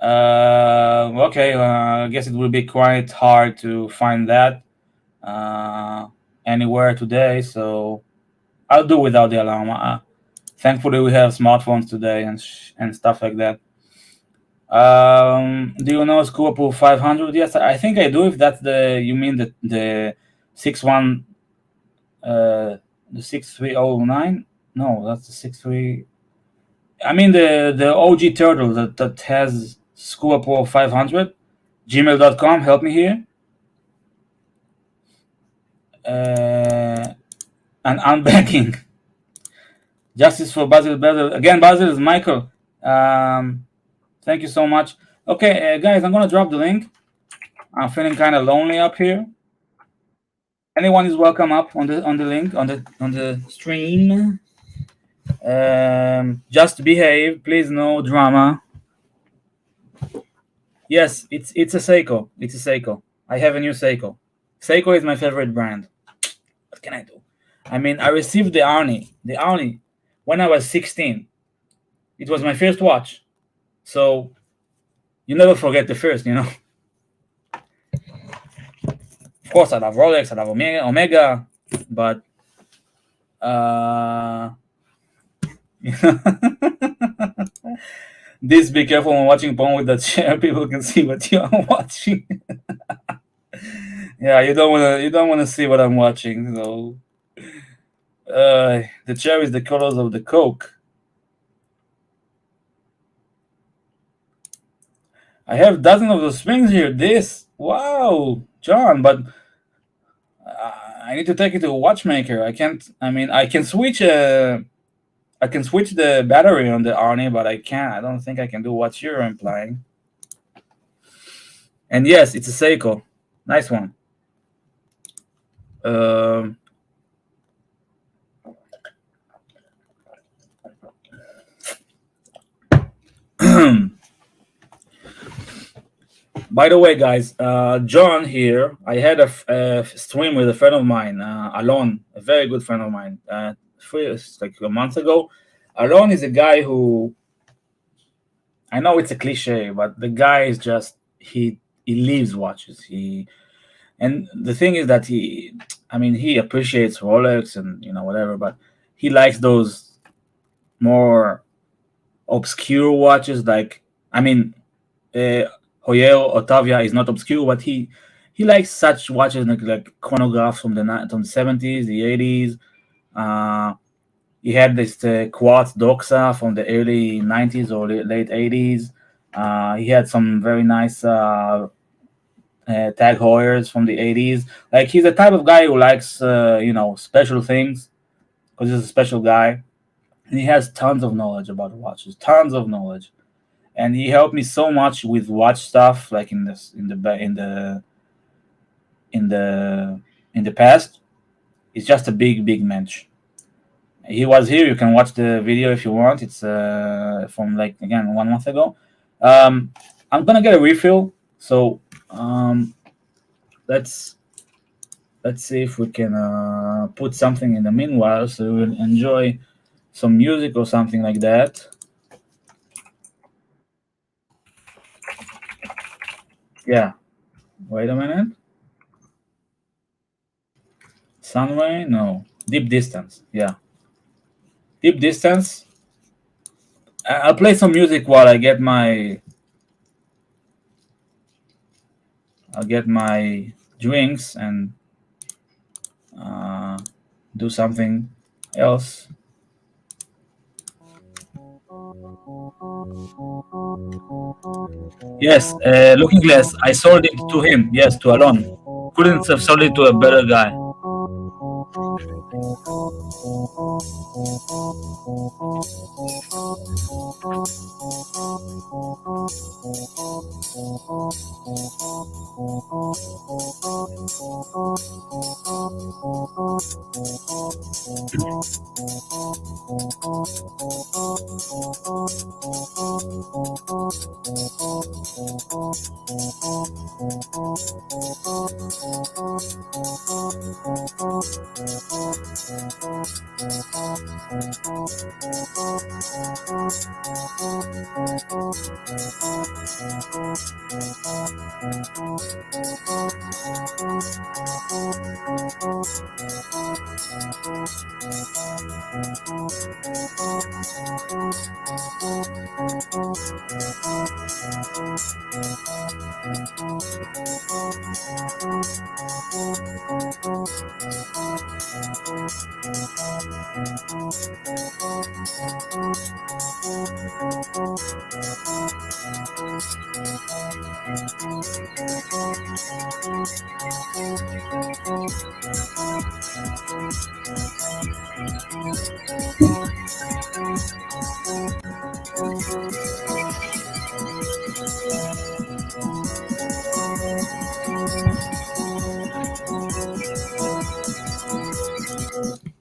Okay, I guess it will be quite hard to find that anywhere today, so I'll do without the alarm. Thankfully, we have smartphones today and stuff like that. Do you know Scoop 500? Yes, I think I do. If that's the you mean the 61 the 6309? No, that's the 63. I mean the OG turtle that has Scoop 500. Gmail.com. Help me here. And unbanking. Justice for Basil Basil. Again, Basil is Michael. Thank you so much. Okay, guys, I'm gonna drop the link. I'm feeling kind of lonely up here. Anyone is welcome up on the link on the stream. Just behave, please. No drama. Yes, it's a Seiko. It's a Seiko. I have a new Seiko. Seiko is my favorite brand. What can I do? I mean, I received the Arnie. The Arnie when I was 16. It was my first watch. So you never forget the first, you know. Of course, I love Rolex, I love Omega, but this, be careful when watching porn with the chair. People can see what you are watching. Yeah, you don't wanna see what I'm watching. So the chair is the colors of the Coke. I have dozens of those springs here. This, wow, John, but I need to take it to a watchmaker. I can't. I mean, I can switch the battery on the Arnie, but I can't. I don't think I can do what you're implying. And yes, it's a Seiko. Nice one. By the way, guys, John here. I had a stream with a friend of mine, Alon, a very good friend of mine, like a month ago. Alon is a guy who, I know it's a cliche, but the guy is just he lives watches. And the thing is that he appreciates Rolex and whatever, but he likes those more obscure watches. Like Hoyer Otavia is not obscure, but he likes such watches like chronographs from the 70s, the 80s. He had this quartz Doxa from the early 90s or late 80s. He had some very nice Tag Heuers from the 80s. Like, he's the type of guy who likes special things because he's a special guy, and he has tons of knowledge about watches, tons of knowledge. And he helped me so much with watch stuff, like in the past. He's just a big mensch. He was here. You can watch the video if you want. It's from, like, again, 1 month ago. I'm gonna get a refill, so let's see if we can put something in the meanwhile, so we'll enjoy some music or something like that. Yeah. Wait a minute. Sunray? No. Deep Distance. Yeah. Deep Distance. I'll play some music while I get my drinks and do something else. Yes, Looking Glass. I sold it to him. Yes, to Alon. Couldn't have sold it to a better guy.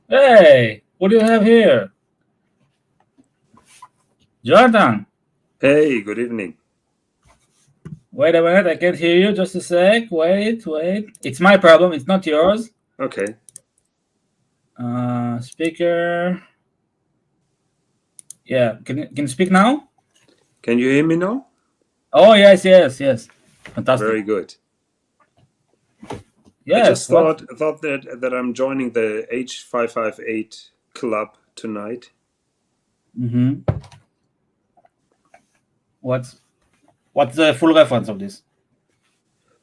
Hey, what do you have here? Jonathan, Hey, good evening. wait a minute, I can't hear you. Just a sec. Wait. It's my problem, it's not yours. Okay. Speaker. Yeah, can you speak now? Can you hear me now? Oh, yes. Fantastic. Very good. Yes, I just thought that I'm joining the H558 club tonight. Mm-hmm. What's the full reference of this?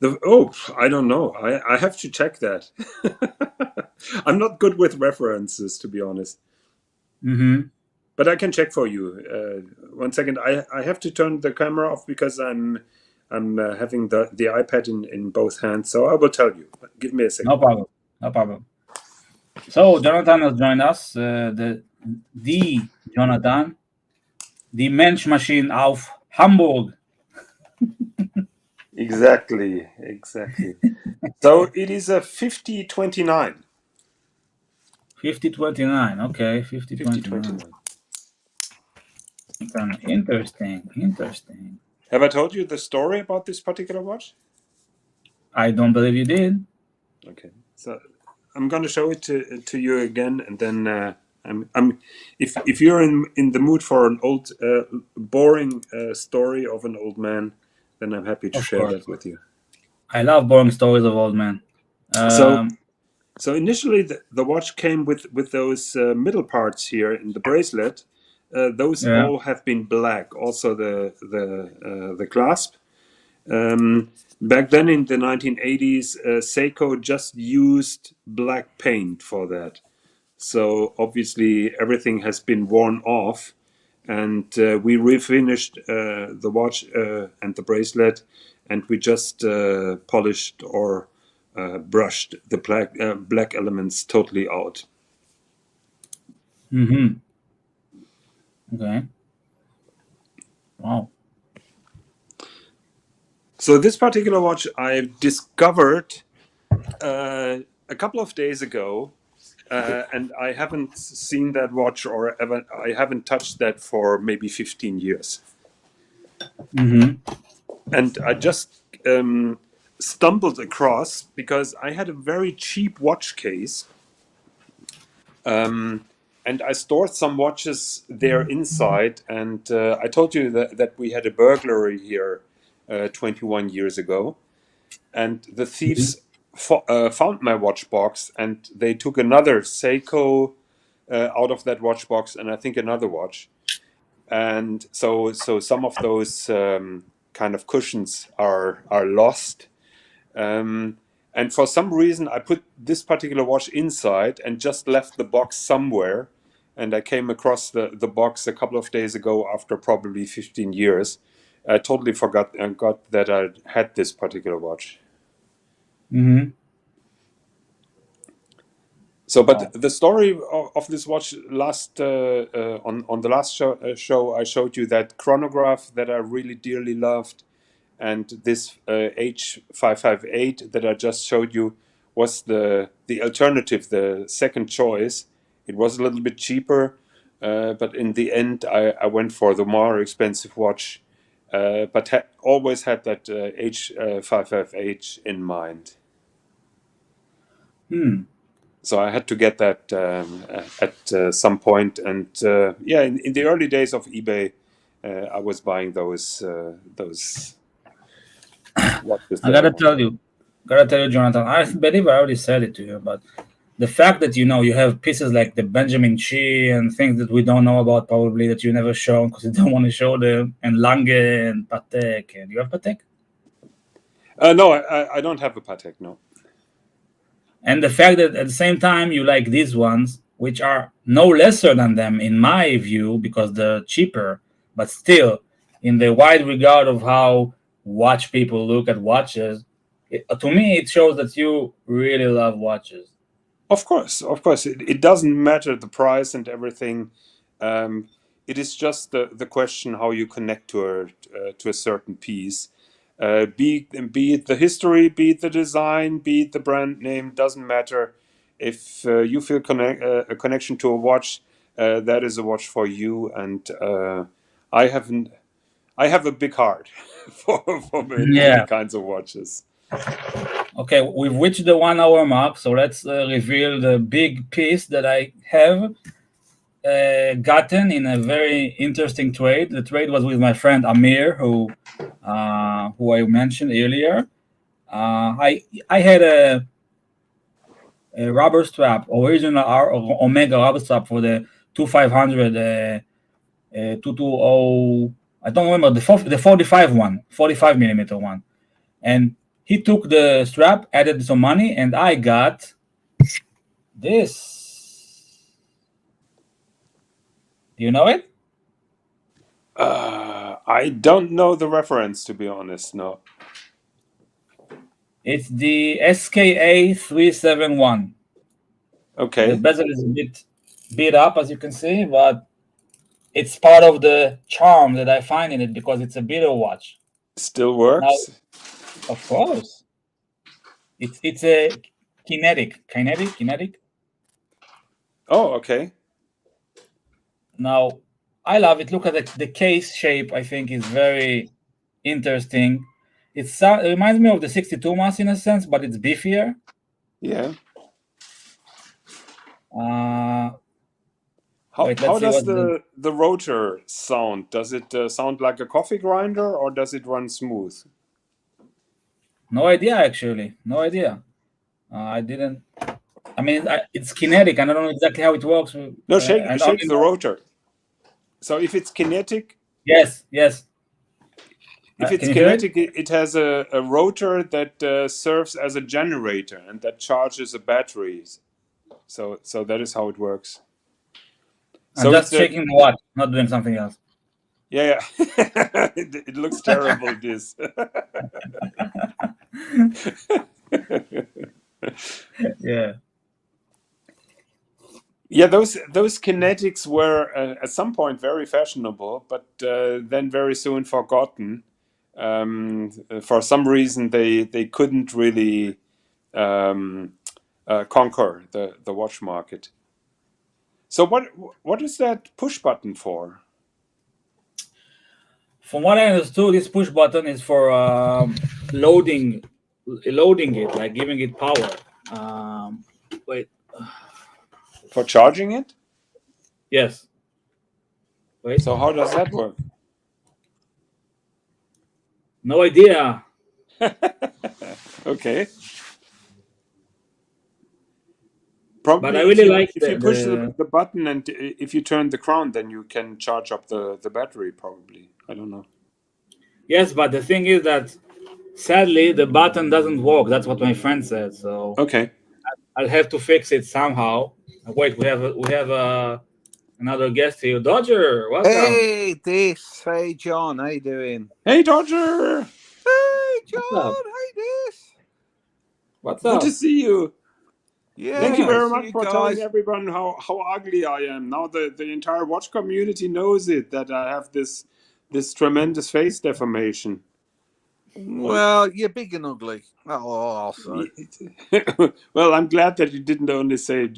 I don't know. I have to check that. I'm not good with references, to be honest. Mm-hmm. But I can check for you. 1 second. I have to turn the camera off because I'm having the iPad in both hands. So I will tell you. Give me a second. No problem. So Jonathan has joined us. The Jonathan, the Mensch Machine auf Hamburg. Exactly. So it is a 5029. 5029. Okay, 5029. Interesting. Have I told you the story about this particular watch? I don't believe you did. Okay, so I'm going to show it to you again, and then if you're in the mood for an old boring story of an old man, then I'm happy to share that with you. I love boring stories of old men. So initially the watch came with those middle parts here in the bracelet. Those all have been black. Also the clasp. Back then in the 1980s, Seiko just used black paint for that. So obviously everything has been worn off, and we refinished the watch and the bracelet, and we just polished or brushed the black elements totally out. Mm-hmm. Okay. Wow. So this particular watch I discovered a couple of days ago, and I haven't seen that watch I haven't touched that for maybe 15 years. Mm-hmm. And I just stumbled across because I had a very cheap watch case, and I stored some watches there inside. And I told you that we had a burglary here 21 years ago, and the thieves found my watch box, and they took another Seiko out of that watch box, and I think another watch. And so some of those kind of cushions are lost. And for some reason, I put this particular watch inside and just left the box somewhere. And I came across the box a couple of days ago after probably 15 years. I totally forgot that I had this particular watch. Mm-hmm. So, but the story of this watch on the last show, I showed you that chronograph that I really dearly loved, and this H558 that I just showed you was the alternative, the second choice. It was a little bit cheaper, but in the end, I went for the more expensive watch, but always had that H558 in mind. So I had to get that at some point, and in the early days of eBay, I was buying those watches. I gotta tell you, Jonathan. I believe I already said it to you, but the fact that you have pieces like the Benjamin Chi and things that we don't know about probably that you never shown because you don't want to show them, and Lange and Patek. And you have Patek? No, I don't have a Patek. No. And the fact that at the same time you like these ones, which are no lesser than them in my view because they're cheaper, but still in the wide regard of how watch people look at watches, to me it shows that you really love watches. Of course. It doesn't matter the price and everything. It is just the question how you connect to a certain piece. Be it the history, be it the design, be it the brand name, doesn't matter. If you feel a connection to a watch, that is a watch for you. And I have a big heart for many kinds of watches. Okay, we've reached the 1 hour mark, so let's reveal the big piece that I have gotten in a very interesting trade. The trade was with my friend Amir, who I mentioned earlier. I had a rubber strap, original Omega rubber strap for the 2500 220. I don't remember the 45 one, 45 millimeter one, and he took the strap, added some money, and I got this. Do you know it? I don't know the reference, to be honest. No. It's the SKA 371. Okay. The bezel is a bit beat up, as you can see, but it's part of the charm that I find in it because it's a beater watch. Still works? Now, of course. It's a kinetic. Oh, okay. Now, I love it. Look at the case shape. I think is very interesting. It reminds me of the 62 mass in a sense, but it's beefier. Yeah. How does the rotor sound? Does it sound like a coffee grinder, or does it run smooth? No idea, actually. No idea. I didn't. I mean, it's kinetic. I don't know exactly how it works. No, shake the rotor. So if it's kinetic. Yes. If it's kinetic, it has a rotor that serves as a generator and that charges a battery. So that is how it works. I'm just shaking the watch, not doing something else. Yeah. It looks terrible, this. Yeah. Yeah, those kinetics were at some point very fashionable, but then very soon forgotten. For some reason, they couldn't really conquer the watch market. So what is that push button for? From what I understood, this push button is for loading it, like giving it power. Wait. For charging it? Yes. Wait. So how does that work? No idea. Okay. Probably, but I really like if you push the button and if you turn the crown, then you can charge up the battery. Probably, I don't know. Yes, but the thing is that sadly the button doesn't work. That's what my friend said. So okay, I'll have to fix it somehow. Wait, we have another guest here, Dodger. Welcome. Hey John, how you doing? Hey Dodger. Hey John, hey What's up? Good to see you. Yeah, thank you very much for telling everyone how ugly I am. Now the entire watch community knows it, that I have this tremendous face deformation. Well, you're big and ugly. Oh, sorry. Well, I'm glad that you didn't only say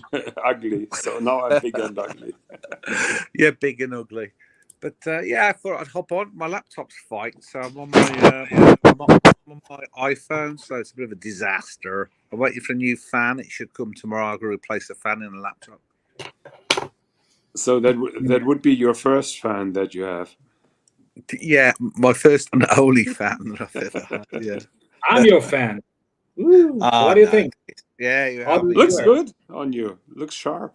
ugly. So now I'm big and ugly. You're big and ugly. But yeah, I thought I'd hop on. My laptop's fighting, so I'm on my iPhone, so it's a bit of a disaster. I'm waiting for a new fan. It should come tomorrow. I'll go replace the fan in the laptop. So that would be your first fan that you have. Yeah, my first and only fan that I've ever had. Yeah, I'm your fan. So what do you think? Yeah, you How have do me. you Looks swear? good on you. Looks sharp.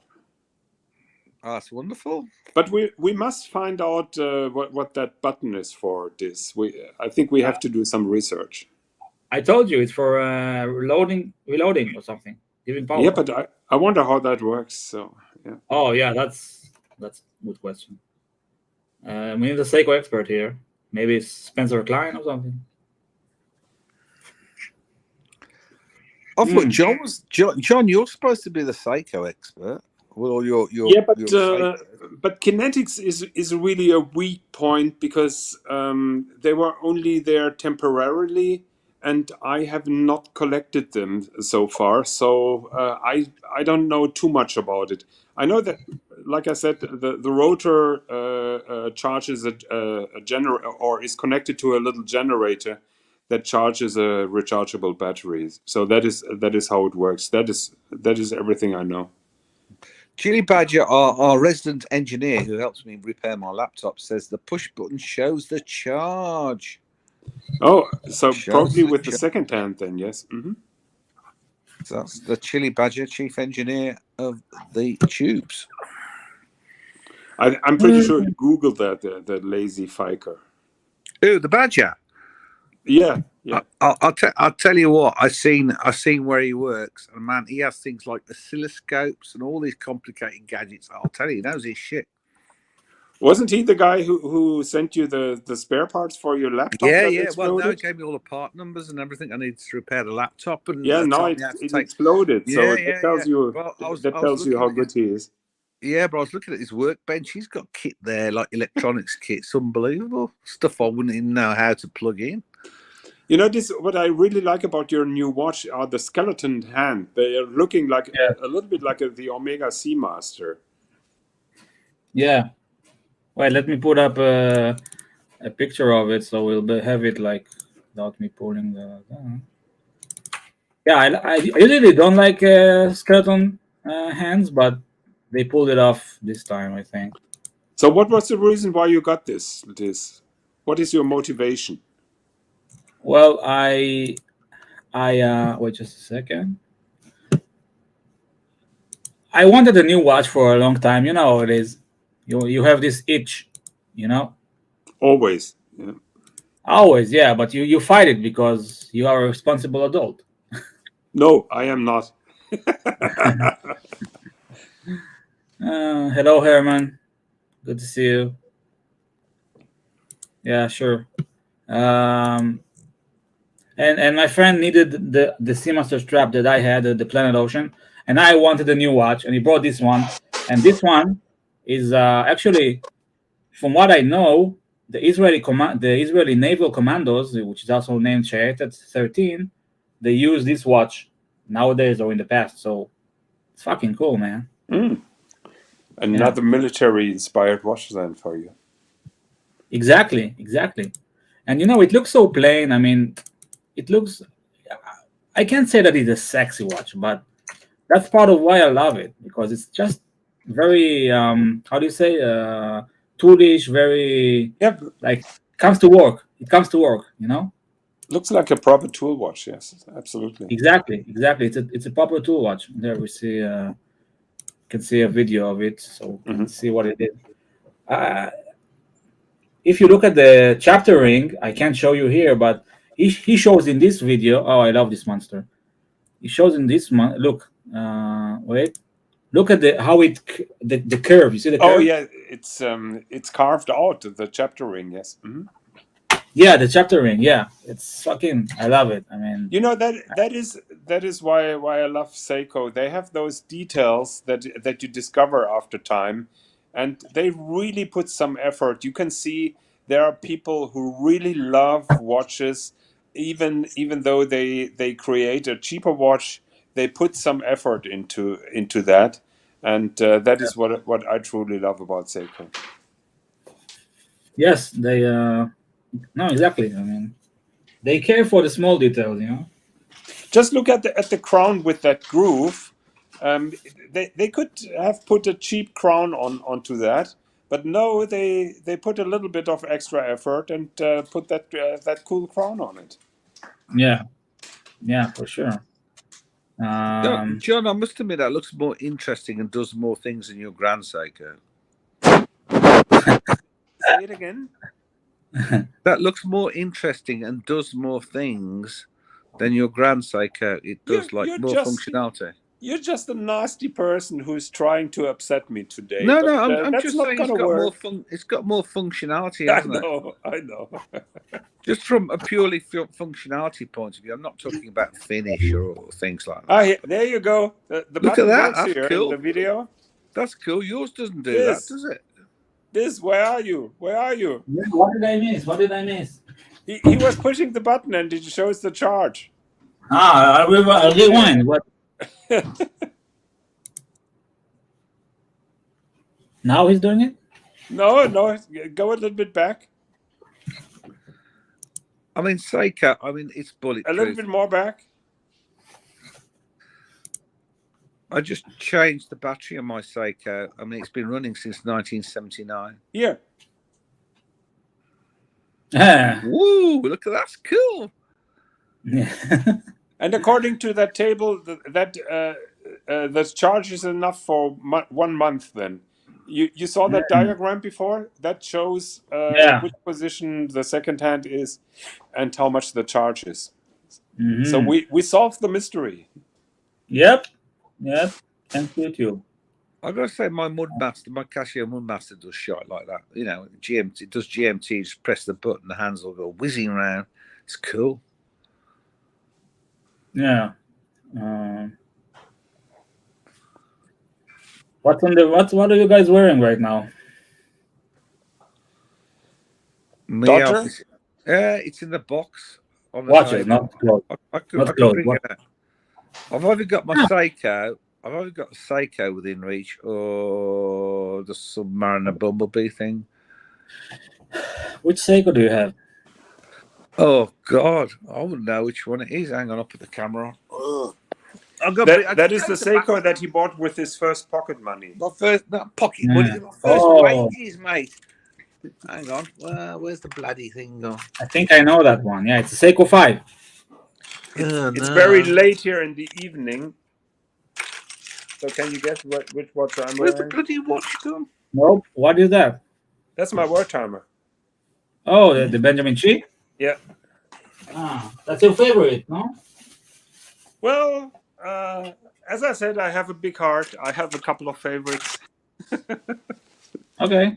Oh, that's wonderful. But we must find out what that button is for. This I think we have to do some research. I told you it's for reloading or something, giving Yeah, power. but I wonder how that works. So yeah. Oh yeah, that's a good question. We need a Seiko expert here. Maybe it's Spencer Klein or something. I thought Hmm. John was John. You're supposed to be the Seiko expert. Well, you're Yeah, Seiko. but kinetics is really a weak point because they were only there temporarily, and I have not collected them so far. So I don't know too much about it. I know that, like I said, the rotor charges a generator or is connected to a little generator that charges a rechargeable battery. So that is how it works. That is everything I know. Chili Badger, our resident engineer who helps me repair my laptop, says the push button shows the charge. Oh, so Shows probably the with the charge. second hand then, yes. Hmm. So that's the Chili Badger, chief engineer of the tubes. I'm pretty sure he Googled that, the lazy fiker. Ooh, the Badger. Yeah, yeah. I'll tell you what. I seen where he works, and man, he has things like oscilloscopes and all these complicated gadgets. I'll tell you, he knows his shit. Wasn't he the guy who sent you the spare parts for your laptop that Yeah. Well, now he exploded? gave me all the part numbers and everything I needed to repair the laptop, and Yeah, now told it, me how to it take. exploded. So Yeah. Well, I was tells you how looking at good he is. yeah, but I was looking at his workbench. He's got kit there, like electronics kit. It's unbelievable stuff. I wouldn't even know how to plug in. You know, this what I really like about your new watch are the skeleton hand. They are looking like Yeah. a little bit like the Omega Seamaster. Yeah. Wait, let me put up a picture of it so we'll have it like without me pulling the. Yeah, I usually don't like skeleton hands, but they pulled it off this time, I think. So, what was the reason why you got this? What is your motivation? Well, wait just a second. I wanted a new watch for a long time. You know how it is. You have this itch, you know. Always. Yeah. Always, yeah, but you fight it because you are a responsible adult. No, I am not. Hello, Herman. Good to see you. Yeah, sure. And my friend needed the Seamaster strap that I had, the Planet Ocean, and I wanted a new watch, and he brought this one, and this one is actually, from what I know, the Israeli naval commandos, which is also named Shayetet 13, they use this watch nowadays or in the past, so it's fucking cool, man. Mm. Another military-inspired watch then for you. Exactly, and it looks so plain. I mean, it looks. I can't say that it's a sexy watch, but that's part of why I love it because it's just very how do you say toolish, very Yeah, like comes to work. It comes to work, looks like a proper tool watch. Yes, absolutely. Exactly. It's a proper tool watch. There we see can see a video of it, so we can see what it is. If you look at the chapter ring, I can't show you here, but he shows in this video. Oh, I love this monster. He shows in this one. Look, wait. Look at the curve. You see the curve? Oh yeah, it's carved out the chapter ring. Yes. Mm-hmm. Yeah, the chapter ring. Yeah, it's fucking. I love it. I mean, You know that is why I love Seiko. They have those details that you discover after time, and they really put some effort. You can see there are people who really love watches, even though they create a cheaper watch, they put some effort into that, and that is what I truly love about Seiko. yes, they. No, exactly. I mean, they care for the small details. Just look at the crown with that groove. They could have put a cheap crown onto that, but no, they put a little bit of extra effort and put that cool crown on it. Yeah, for sure. John, I must admit that looks more interesting and does more things than your Grand Seiko. Say it again. That looks more interesting and does more things than your Grand Seiko. It does more functionality. You're just a nasty person who's trying to upset me today. No, but, I'm that's just not saying gonna work. it's got more functionality, I hasn't it? I know. Just from a purely functionality point of view. I'm not talking about finish or things like that. There you go. The Look at button that. works That's here cool. in the video. That's cool. Yours doesn't do that, does it? Where are you? Where are you? Yeah, what did I miss? What did I miss? He was pushing the button and it shows the charge. I'll rewind. What? Now he's doing it? No, go a little bit back. I mean, Seiko, it's bulletproof. A little bit more back. I just changed the battery on my Seiko. I mean, it's been running since 1979. Here. Woo, look at that's cool. Yeah. And according to that table, the charge is enough for 1 month then. You saw that diagram before? That shows which position the second hand is and how much the charge is. Mm-hmm. So we solved the mystery. Yep. Thank you, too. I've got to say, my Casio Mudmaster does shot like that. You know, it does GMT, you just press the button, the hands will go whizzing around. It's cool. Yeah. What are you guys wearing right now? Dodger? It's in the box. Watches, not clothes. I could bring it out. I've either got my Seiko. I've either got a Seiko within reach or the Submariner Bumblebee thing. Which Seiko do you have? Oh God, I wouldn't know which one it is. Hang on, I'll put the camera on. That is the Seiko that he bought with his first pocket money. My first pocket money. My first wages, mate. Hang on, where's the bloody thing gone? I think I know that one. Yeah, it's a Seiko 5. It's very late here in the evening. So can you guess which watch I'm wearing? Where's the bloody watch gone? Nope. What is that? That's my war timer. Oh, the Benjamin Chi? Yeah. That's your favorite, no? Well, as I said, I have a big heart. I have a couple of favorites. Okay.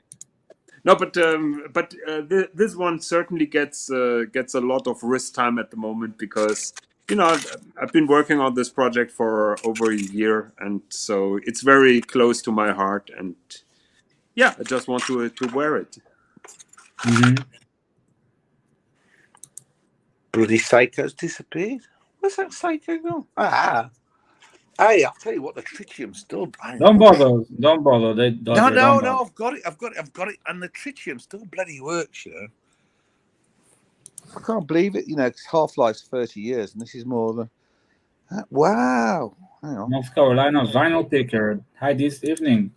No, but this one certainly gets a lot of wrist time at the moment because I've been working on this project for over a year, and so it's very close to my heart. And yeah, I just want to wear it. Mm-hmm. Bloody Seiko's disappeared. Where's that Seiko gone? Hey, I'll tell you what, the tritium's still blind. Don't bother. No, I've got it, and the tritium still bloody works, you know. I can't believe it, because Half-Life's 30 years, and this is more than... Wow. Hang on. North Carolina Vinyl Picker. Hi, this evening.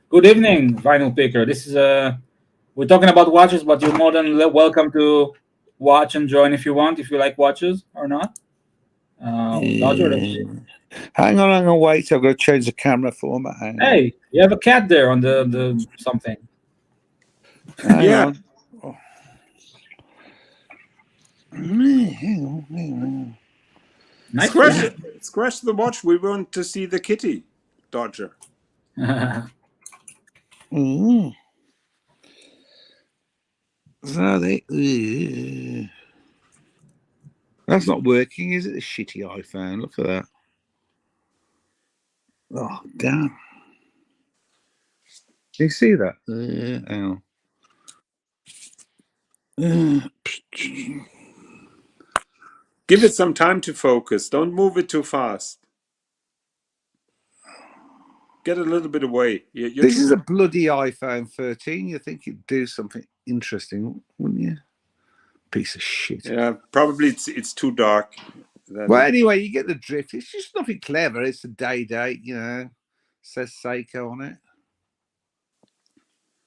Good evening, Vinyl Picker. This is we're talking about watches, but you're more than welcome to watch and join if you want, if you like watches or not. Hang on, wait. I've got to change the camera format. Hey, you have a cat there on the something. Hang on. Oh. Hang on. Nice. Scratch the watch. We want to see the kitty, Dodger. So that's not working, is it? The shitty iPhone. Look at that. Oh, damn. Do you see that? Hang on. Give it some time to focus. Don't move it too fast. Get a little bit away. This is a bloody iPhone 13. You think it'd do something interesting, wouldn't you? Piece of shit. Yeah, probably it's too dark. Well, anyway, you get the drift. It's just nothing clever. It's a day date, says Seiko on it.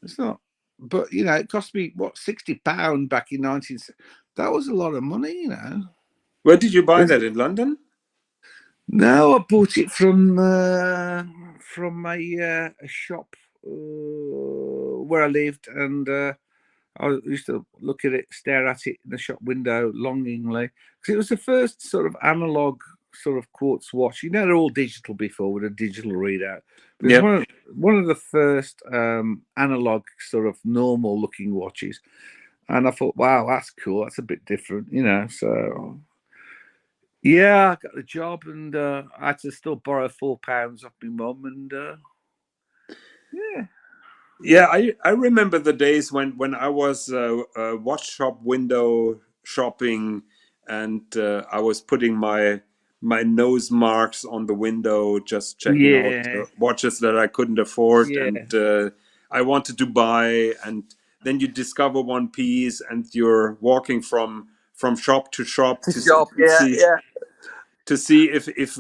It's not, but it cost me £60 back in 19. That was a lot of money, Where did you buy that? In London? No, I bought it from a shop where I lived, and I used to look at it, stare at it in the shop window longingly, because it was the first sort of analog sort of quartz watch. They're all digital before with a digital readout. But Yeah. it's one of the first analog sort of normal looking watches, and I thought, wow, that's cool. That's a bit different, So yeah, I got the job, and I had to still borrow £4 off my mum, and yeah. Yeah, I remember the days when I was watch shop window shopping, and I was putting my nose marks on the window, just checking out Yeah, watches that I couldn't afford, yeah. and I wanted to buy, and then you discover one piece, and you're walking from shop to shop To shop, to yeah, see yeah. if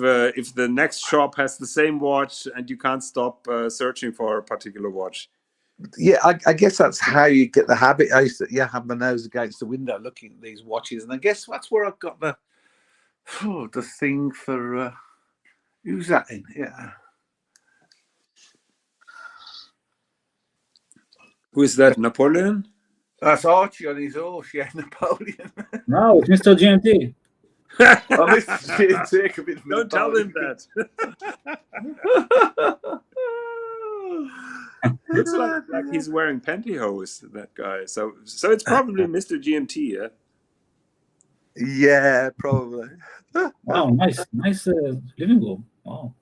the next shop has the same watch, and you can't stop searching for a particular watch. Yeah, I guess that's how you get the habit. I used to have my nose against the window looking at these watches, and I guess that's where I got the thing for who's that in? Yeah, Who is that? Napoleon? that's Archie on his horse. Yeah, Napoleon. No, it's Mr. GMT. I missed take a bit of Don't tell him that. Looks like he's wearing pantyhose, that guy. So it's probably Mr. GMT, yeah? Yeah, probably. Wow, nice living room. Wow.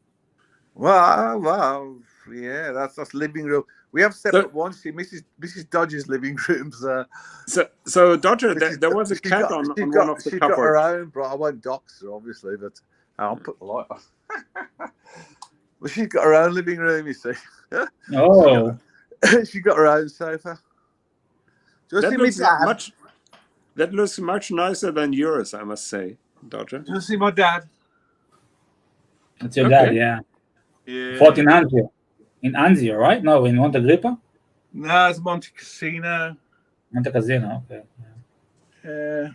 Well, yeah, that's living room. We have separate So- ones. See, Mrs. Dodge's living rooms. So Dodger, there was a cat on one of the She got her cupboards. own, but I won't dox her, obviously. But I'll put the light on. Well, she's got her own living room. You see, Oh, she got her own sofa. Do you see my dad? That looks much nicer than yours, I must say, Dodger. Do you see my dad? that's your Okay. dad, yeah. Yeah. Fought in Anzio. In Anzio, right? No, in Monte Grippa? No, it's Monte Cassino. Monte Casino, okay. Yeah.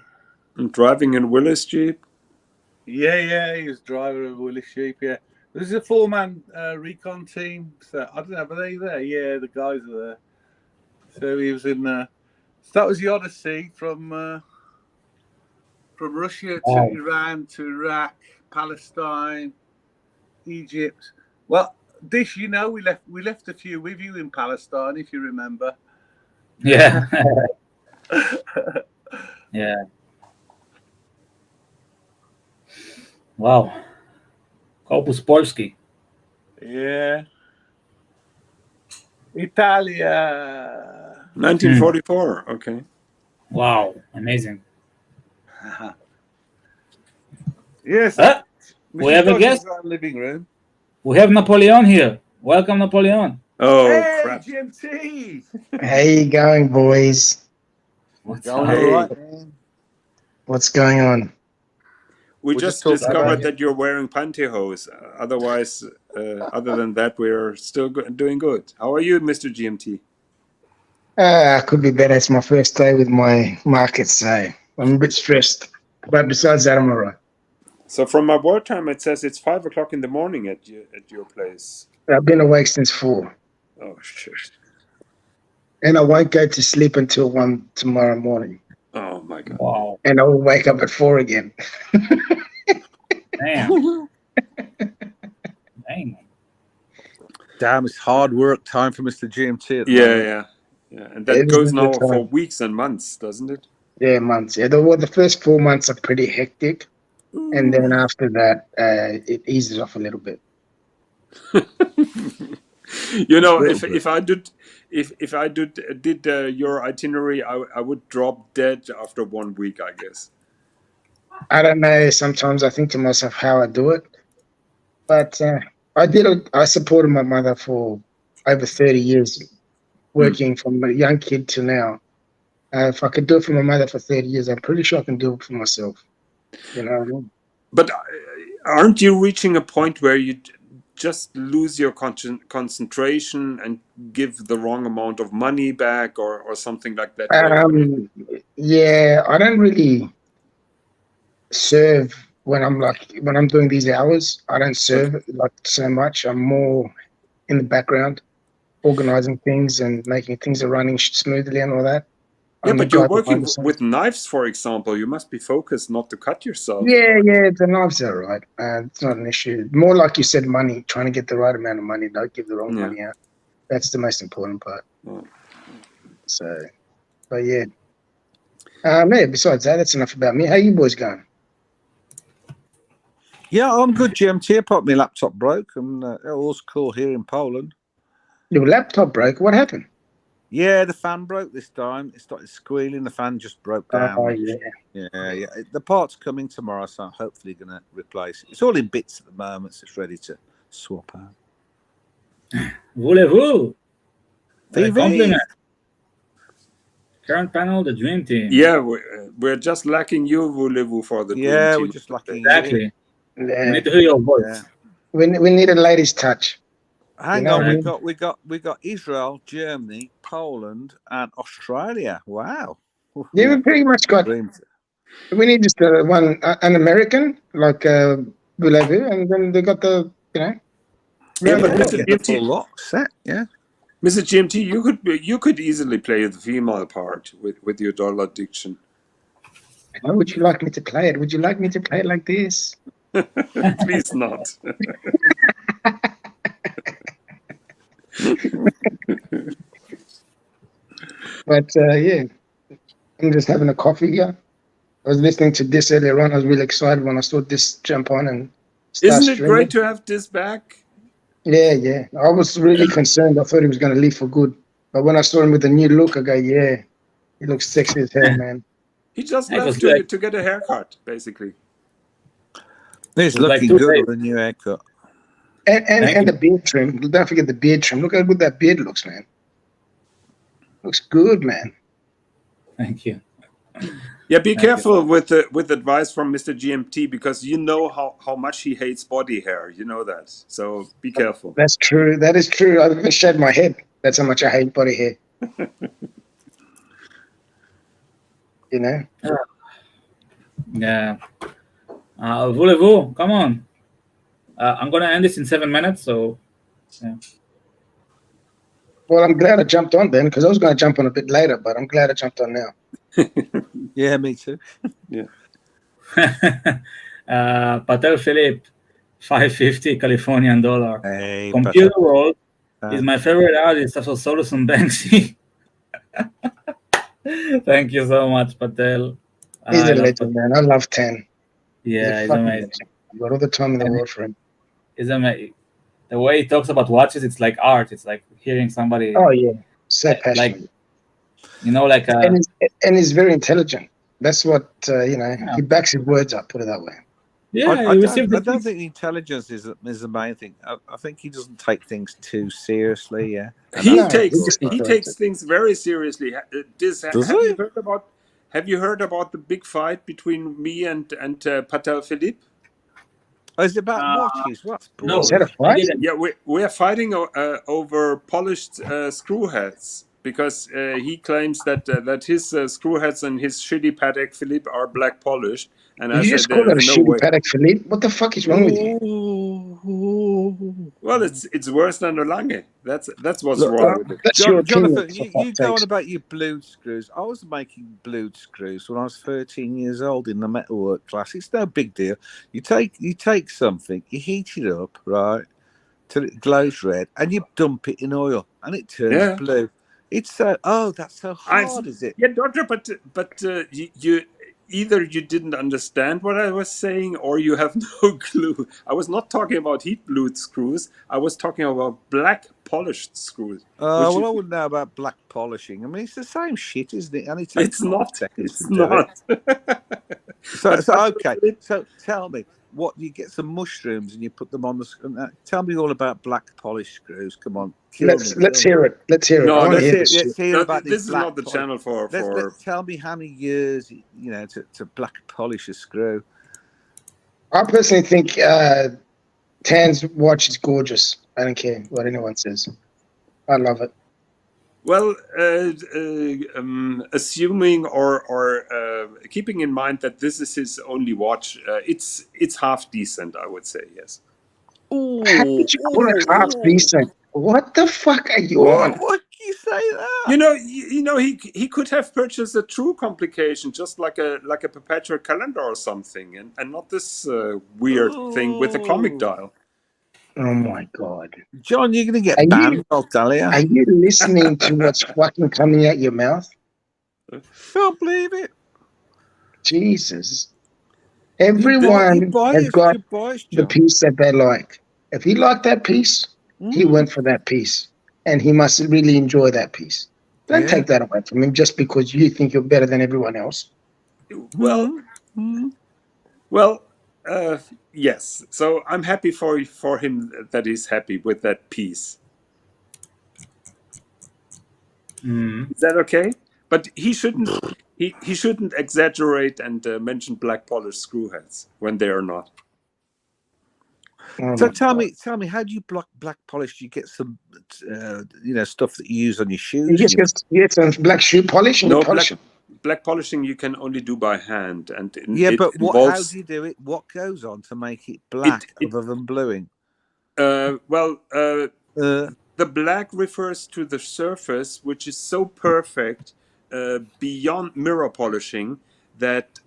And driving in Willis Jeep. Yeah, he was driver of Willis Sheep, yeah. This is a four-man recon team. So I don't know, are they there? Yeah, the guys are there. So he was in so that was the Odyssey from Russia to Iran to Iraq, Palestine, Egypt. Well, Dish, we left a few with you in Palestine, if you remember. Yeah. Yeah. Wow. Corpus Polski. Yeah. Italia. 1944, okay. Wow, amazing. Yes. We have a guest. Living room. We have Napoleon here. Welcome, Napoleon. Oh, Hey, crap. GMT. How you going, boys? What's Going up? all right, man. What's going on? We We're just just talking discovered about- that you're wearing pantyhose. Otherwise, other than that, we're still doing good. How are you, Mr. GMT? Could be better. It's my first day with my market, so I'm a bit stressed. But besides that, I'm all right. So from my work time, it says it's 5 o'clock in the morning at your place. I've been awake since 4, Oh, shit. and I won't go to sleep until 1 tomorrow morning. Oh, my God. Wow. And I will wake up at 4 again. Damn. Dang. Damn, it's hard work time for Mr. GMT. At the Yeah, moment. yeah. And that It goes is a now good for time. weeks and months, doesn't it? Yeah, months. Yeah, the first 4 months are pretty hectic, and then after that, it eases off a little bit. You know, Little if I did your itinerary, I would drop dead after 1 week, I guess. I don't know. Sometimes I think to myself how I do it, but I supported my mother for over 30 years, working from a young kid to now. If I could do it for my mother for 30 years, I'm pretty sure I can do it for myself. You know what I mean? But aren't you reaching a point where you just lose your concentration and give the wrong amount of money back or something like that? Yeah, I don't really serve when I'm doing these hours, I don't serve like so much. I'm more in the background, organizing things and making things are running smoothly and all that. Yeah, I'm the but you're guy behind working the scenes. with knives, for example. You must be focused not to cut yourself. Yeah, the knives are right. It's not an issue. More like you said, money. Trying to get the right amount of money. Don't give the wrong Yeah. money out. That's the most important part. Yeah. So, but yeah. Yeah. Besides that, that's enough about me. How you boys going? Yeah, I'm good, GMT. Apart my laptop broke, and all's cool here in Poland. Your laptop broke. What happened? Yeah, the fan broke this time. It started squealing. The fan just broke down. Oh yeah. Yeah. The part's coming tomorrow, so I'm hopefully going to replace it. It's all in bits at the moment, so it's ready to swap out. Voulez-vous? A VV. compliment. Current panel, the dream team. Yeah, we're just lacking you, voulez-vous, for the dream team. We're just lacking Exactly. Yeah. We need to hear your voice. Yeah. We need a ladies' touch. Hang You know on, what I mean? we got Israel, Germany, Poland, and Australia. Wow. Yeah, we pretty much got. Dreams. We need just an American like Voulez-vous, and then they got the Yeah, round but the Mr. world. Get the GMT, full lot set, yeah. Mr. GMT, you could easily play the female part with your dollar diction. How would you like me to play it? Would you like me to play it like this? Please not. But yeah, I'm just having a coffee here. I was listening to this earlier on. I was really excited when I saw this jump on and start Isn't it streaming. great to have this back? Yeah. I was really concerned. I thought he was going to leave for good. But when I saw him with a new look, I go, yeah, he looks sexy as hell, man. He just It was left like- to get a haircut, basically. He's It was like looking 2 good days. with a new haircut. And Thank the beard trim. Don't forget the beard trim. Look how good that beard looks, man. Looks good, man. Thank you. Yeah, be Thank careful with advice from Mr. GMT, because you know how much he hates body hair. You know that. So be careful. That's true. That is true. I even shaved my head. That's how much I hate body hair. You know? Yeah. Voulez-vous? Come on. I'm going to end this in 7 minutes, so... Yeah. Well, I'm glad I jumped on then, because I was going to jump on a bit later, but I'm glad I jumped on now. Yeah, me too. Patel Philippe, $550 Californian dollar. Hey, Computer Patel. World is my favorite artist after Solus and Banksy. Thank you so much, Patel. He's I a love legend, man. I love 10. Yeah, he's fucking amazing. legend. I've got all the time in the world for him. He's amazing. The way he talks about watches, it's like art. It's like hearing somebody, Oh, yeah. So passionate. like, you know, like and he's very intelligent. That's what, he backs his words up, put it that way. yeah. I he received don't think the intelligence is the main thing. I think he doesn't take things too seriously. Yeah, He No, takes he just he enjoys takes it. things very seriously. Does Have you heard about the big fight between me and Patel Philippe? Oh, is it about watches? What? No, Is that a I fight? didn't. Yeah, we are fighting over polished screw heads, because he claims that his screw heads and his shitty Patek Philippe are black polished, and Did I you said just call that a there's no shitty way. Patek Philippe? What the fuck is wrong with you? Well, it's worse than a Lange. That's what's Look, wrong with it. That's your Jonathan, opinion, you go on about your blued screws. I was making blued screws when I was 13 years old in the metalwork class. It's no big deal. You take something, you heat it up, right, till it glows red, and you dump it in oil, and it turns blue. It's so that's so hard, is it? Yeah, doctor, but you either you didn't understand what I was saying, or you have no clue. I was not talking about heat blued screws. I was talking about black polished screws. Well, I wouldn't know about black polishing. I mean, it's the same shit, isn't it? And it takes It's not. 5 seconds It's to do not. it. So okay. So tell me, what you get some mushrooms and you put them on the. Tell me all about black polished screws. Come on, Let's hear it. Let's hear it. No, I wanna let's hear Let's this hear shit. about this is black not the polish. channel for. Let's tell me how many years to black polish a screw. I personally think Tan's watch is gorgeous. I don't care what anyone says. I love it. Well, assuming or keeping in mind that this is his only watch, it's half decent, I would say. Yes. How Ooh, did you call it half decent? What the fuck are you on? What can you say that? He could have purchased a true complication, just like a perpetual calendar or something, and not this weird thing with a comic Ooh. dial. Oh my god. John, you're going to Are get you- banned, I'll tell you. Are you listening to what's fucking coming out your mouth? Can't believe it. Jesus. You Everyone buy has it, got you buy it, the John. piece that they like. If he liked that piece, he went for that piece. And he must really enjoy that piece. Don't Yeah. take that away from him just because you think you're better than everyone else. Well, yes. So I'm happy for him that he's happy with that piece. Is that okay? But he shouldn't. He shouldn't exaggerate and mention black polished screw heads when they are not. Oh So my tell God. me, how do you black polish? Do you get some, stuff that you use on your shoes? You just get some black shoe polish and you No, polish it. black polishing you can only do by hand, and Yeah, it but how involves. do you do it? What goes on to make it black other than bluing? The black refers to the surface, which is so perfect beyond mirror polishing that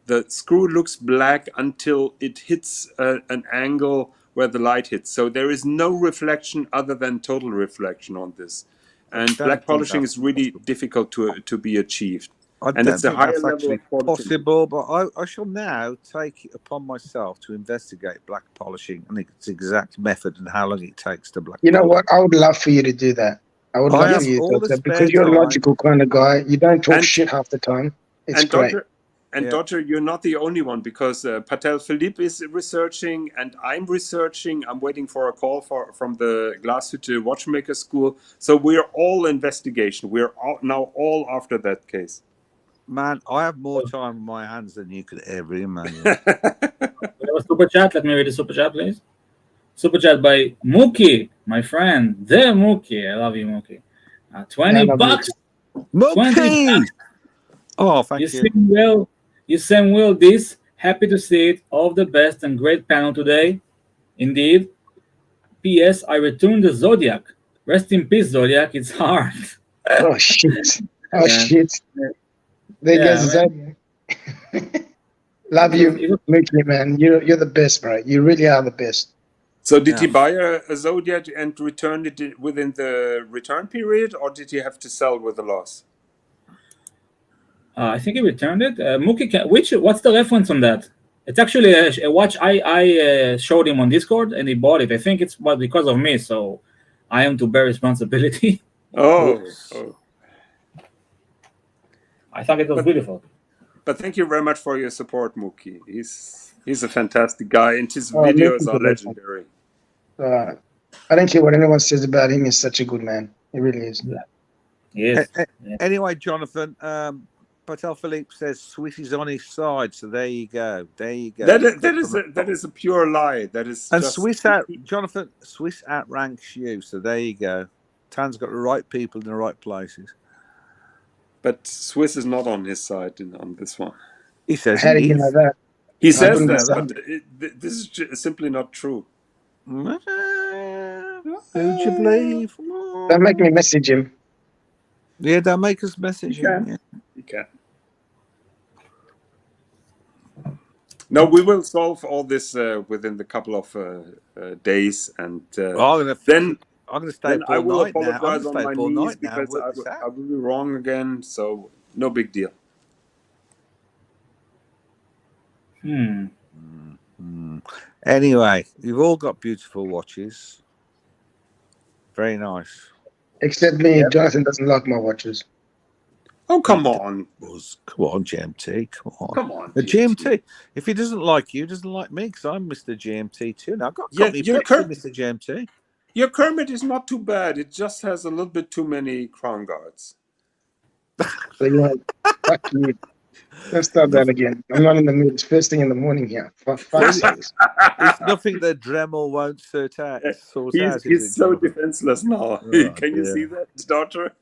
the screw looks black until it hits an angle where the light hits. So there is no reflection other than total reflection on this. I And don't black think polishing that's is really possible. difficult to be achieved. I And don't it's a think higher that's level actually of quality. possible, but I shall now take it upon myself to investigate black polishing and its exact method and how long it takes to black You know polish. what? I would love for you to do that. I would I love have for you all to the do that because spare you're a time. logical kind of guy. You don't talk And- shit half the time. It's and great. Dodger, Yeah. Dodger, you're not the only one because Patel Philippe is researching and I'm researching. I'm waiting for a call from the Glashütte Watchmaker School. So we're all investigation. We're now all after that case. Man, I have more time on my hands than you could ever imagine. We have a super chat. Let me read the super chat, please. Super chat by Mookie, my friend, the Mookie. I love you, Mookie. $20. Mookie! Oh, thank you. You sang well this. Happy to see it. All the best and great panel today. Indeed. P.S. I returned the Zodiac. Rest in peace, Zodiac. It's hard. Oh shit! Oh Yeah. shit! There Yeah, goes man. Zodiac. Love you, Mookie, man. You're the best, bro. You really are the best. So did he buy a Zodiac and return it within the return period, or did he have to sell with a loss? I think he returned it. Mookie, what's the reference on that? It's actually a watch I showed him on Discord, and he bought it. I think it's because of me, so I am to bear responsibility. Oh. I thought it was beautiful. But thank you very much for your support, Mookie. He's a fantastic guy, and his Oh, videos Mookie's are the best one. legendary. I don't care what anyone says about him. He's such a good man. He really is. Yes. Anyway, Jonathan, Patel Philippe says Swiss is on his side, so there you go. There you go. That is a pure lie. That is and just... Jonathan, Swiss outranks you, so there you go. Tan's got the right people in the right places. But Swiss is not on his side on this one. He says How do you know that? He says that, but this is simply not true. Who'd you believe? Don't make me message him. Yeah, don't make us message him. Yeah. You can. No, we will solve all this within the couple of days, and then I'm going to stay up all I will night now. apologize on my knees because I will be wrong again. So no big deal. Anyway, you've all got beautiful watches. Very nice. Except me. Yep. Jonathan doesn't like my watches. Oh, come on. Come on, GMT. Come on. Come on. The GMT. If he doesn't like you, he doesn't like me because I'm Mr. GMT too. Now, I've got company Mr. GMT. Your Kermit is not too bad. It just has a little bit too many crown guards. So, fuck you. Let's start that again. I'm not in the mood. It's first thing in the morning here. For fuck's sakes. It's nothing that Dremel won't sort out, is He's it, so Jonathan? defenseless now. Oh, Can you see that, daughter?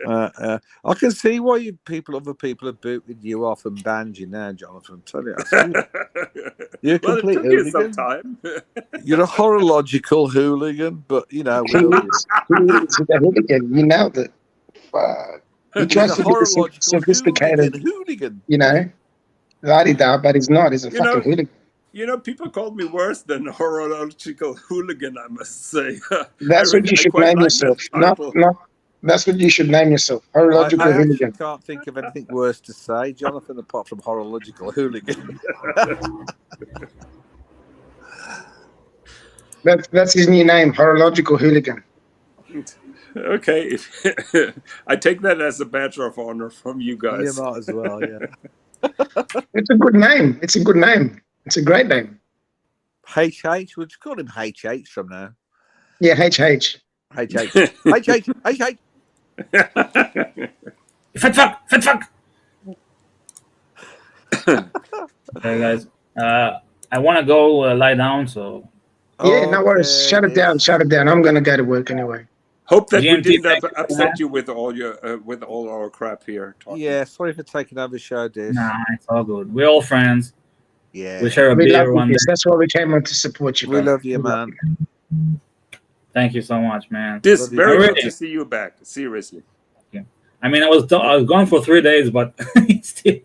I can see why other people have booted you off and banned you now, Jonathan. Tell you, I see it. You're a Well, it complete took you some hooligan. time. You're a horological hooligan, but you know, He is a hooligan. You nailed it. Fuck. He he's tries a to be the horological sophisticated, hooligan. you know, la-di-da, but he's not. He's a You fucking know, hooligan. People called me worse than horological hooligan, I must say. That's what you I should quite name like yourself. that Not. title. That's what you should name yourself. I Horological actually hooligan. can't think of anything worse to say, Jonathan, apart from horological hooligan. That's his new name, horological hooligan. Okay. I take that as a badge of honor from you You guys. might as well, yeah. It's a good name. It's a good name. It's a great name. HH, we'll just call him HH from now. Yeah, HH. HH. HH. Fat fuck. Okay, guys. I want to go lie down. So Yeah, no worries. Okay, Shut it down. Shut it down. I'm gonna go to work anyway. Hope that we GMT, didn't thank you for upset that. you with all our crap here. talking. Yeah, sorry for taking over the show, Diz. nah, it's all good. We're all friends. Yeah. We share a We love beer you, one day. Chris. That's why we came on to support you. We bro. love you, man. Thank you so much, man. This Love you. very good Alright. to see you back. Seriously. I mean, I was gone for 3 days, but it's still.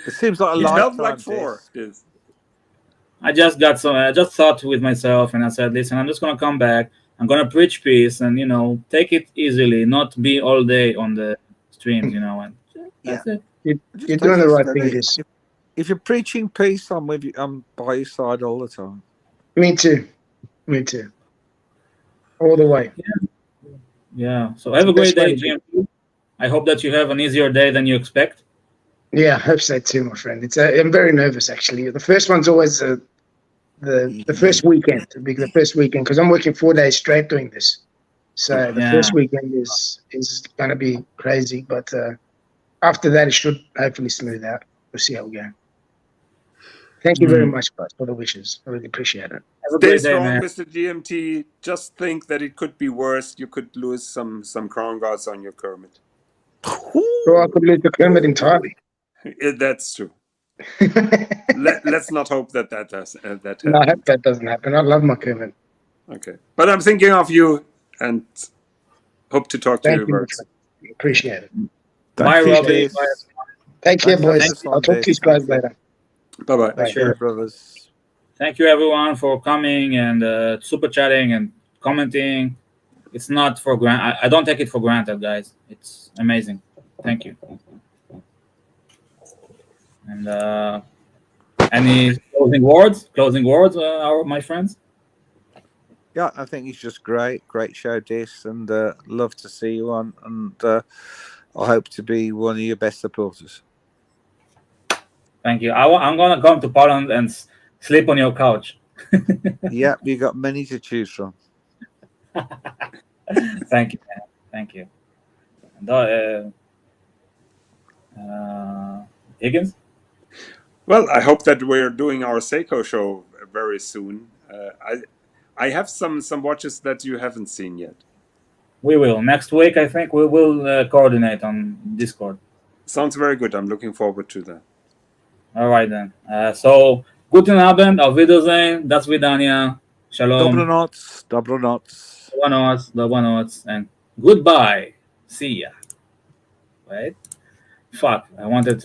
It seems like a It felt lifetime. like 4. Diz. I just thought with myself, and I said, listen, I'm just gonna come back. I'm gonna preach peace, and take it easily, not be all day on the streams, and that's it. You're Just doing take the it right steady. thing, Chris. If you're preaching peace, I'm with you. I'm by your side all the time. Me too. All the way. Yeah. So have a Best great way day, to GMT. I hope that you have an easier day than you expect. Yeah, I hope so too, my friend. I'm very nervous actually. The first one's always the first weekend, the first weekend, because I'm working 4 days straight doing this. So the Yeah. first weekend is going to be crazy, but after that, it should hopefully smooth out. We'll see how we go. Thank you very much, guys, for the wishes. I really appreciate it. Have a Stay great day, strong, man. Mr. GMT. Just think that it could be worse. You could lose some crown guards on your Kermit. Or I could lose the Kermit entirely. That's true. Let's not hope that does that happens. No, I hope that doesn't happen. I love my Kermit. Okay, but I'm thinking of you and hope to talk to Thank you you, my very friend. Appreciate it. Bye, you, Robbie. Diz. Bye. Take care, Thanks boys. for the I'll talk to you Sunday. guys later. Bye bye. Bye. Sure. brothers. Thank you, everyone, for coming and super chatting and commenting. It's not for granted. I don't take it for granted, guys. It's amazing. Thank you. And any closing words? My friends. Yeah, I think he's just great show, Diz, and love to see you on, and I hope to be one of your best supporters. Thank you. I'm gonna come to Poland and sleep on your couch. Yeah, you got many to choose from. Thank you, man. Thank you. And, Higgins. Well, I hope that we're doing our Seiko show very soon. I have some watches that you haven't seen yet. We will next week. I think we will coordinate on Discord. Sounds very good. I'm looking forward to that. All right then. So guten Abend, auf Wiedersehen, das Vidania, Shalom, Dobranoc, and goodbye. See ya. Wait. Fuck. I wanted to.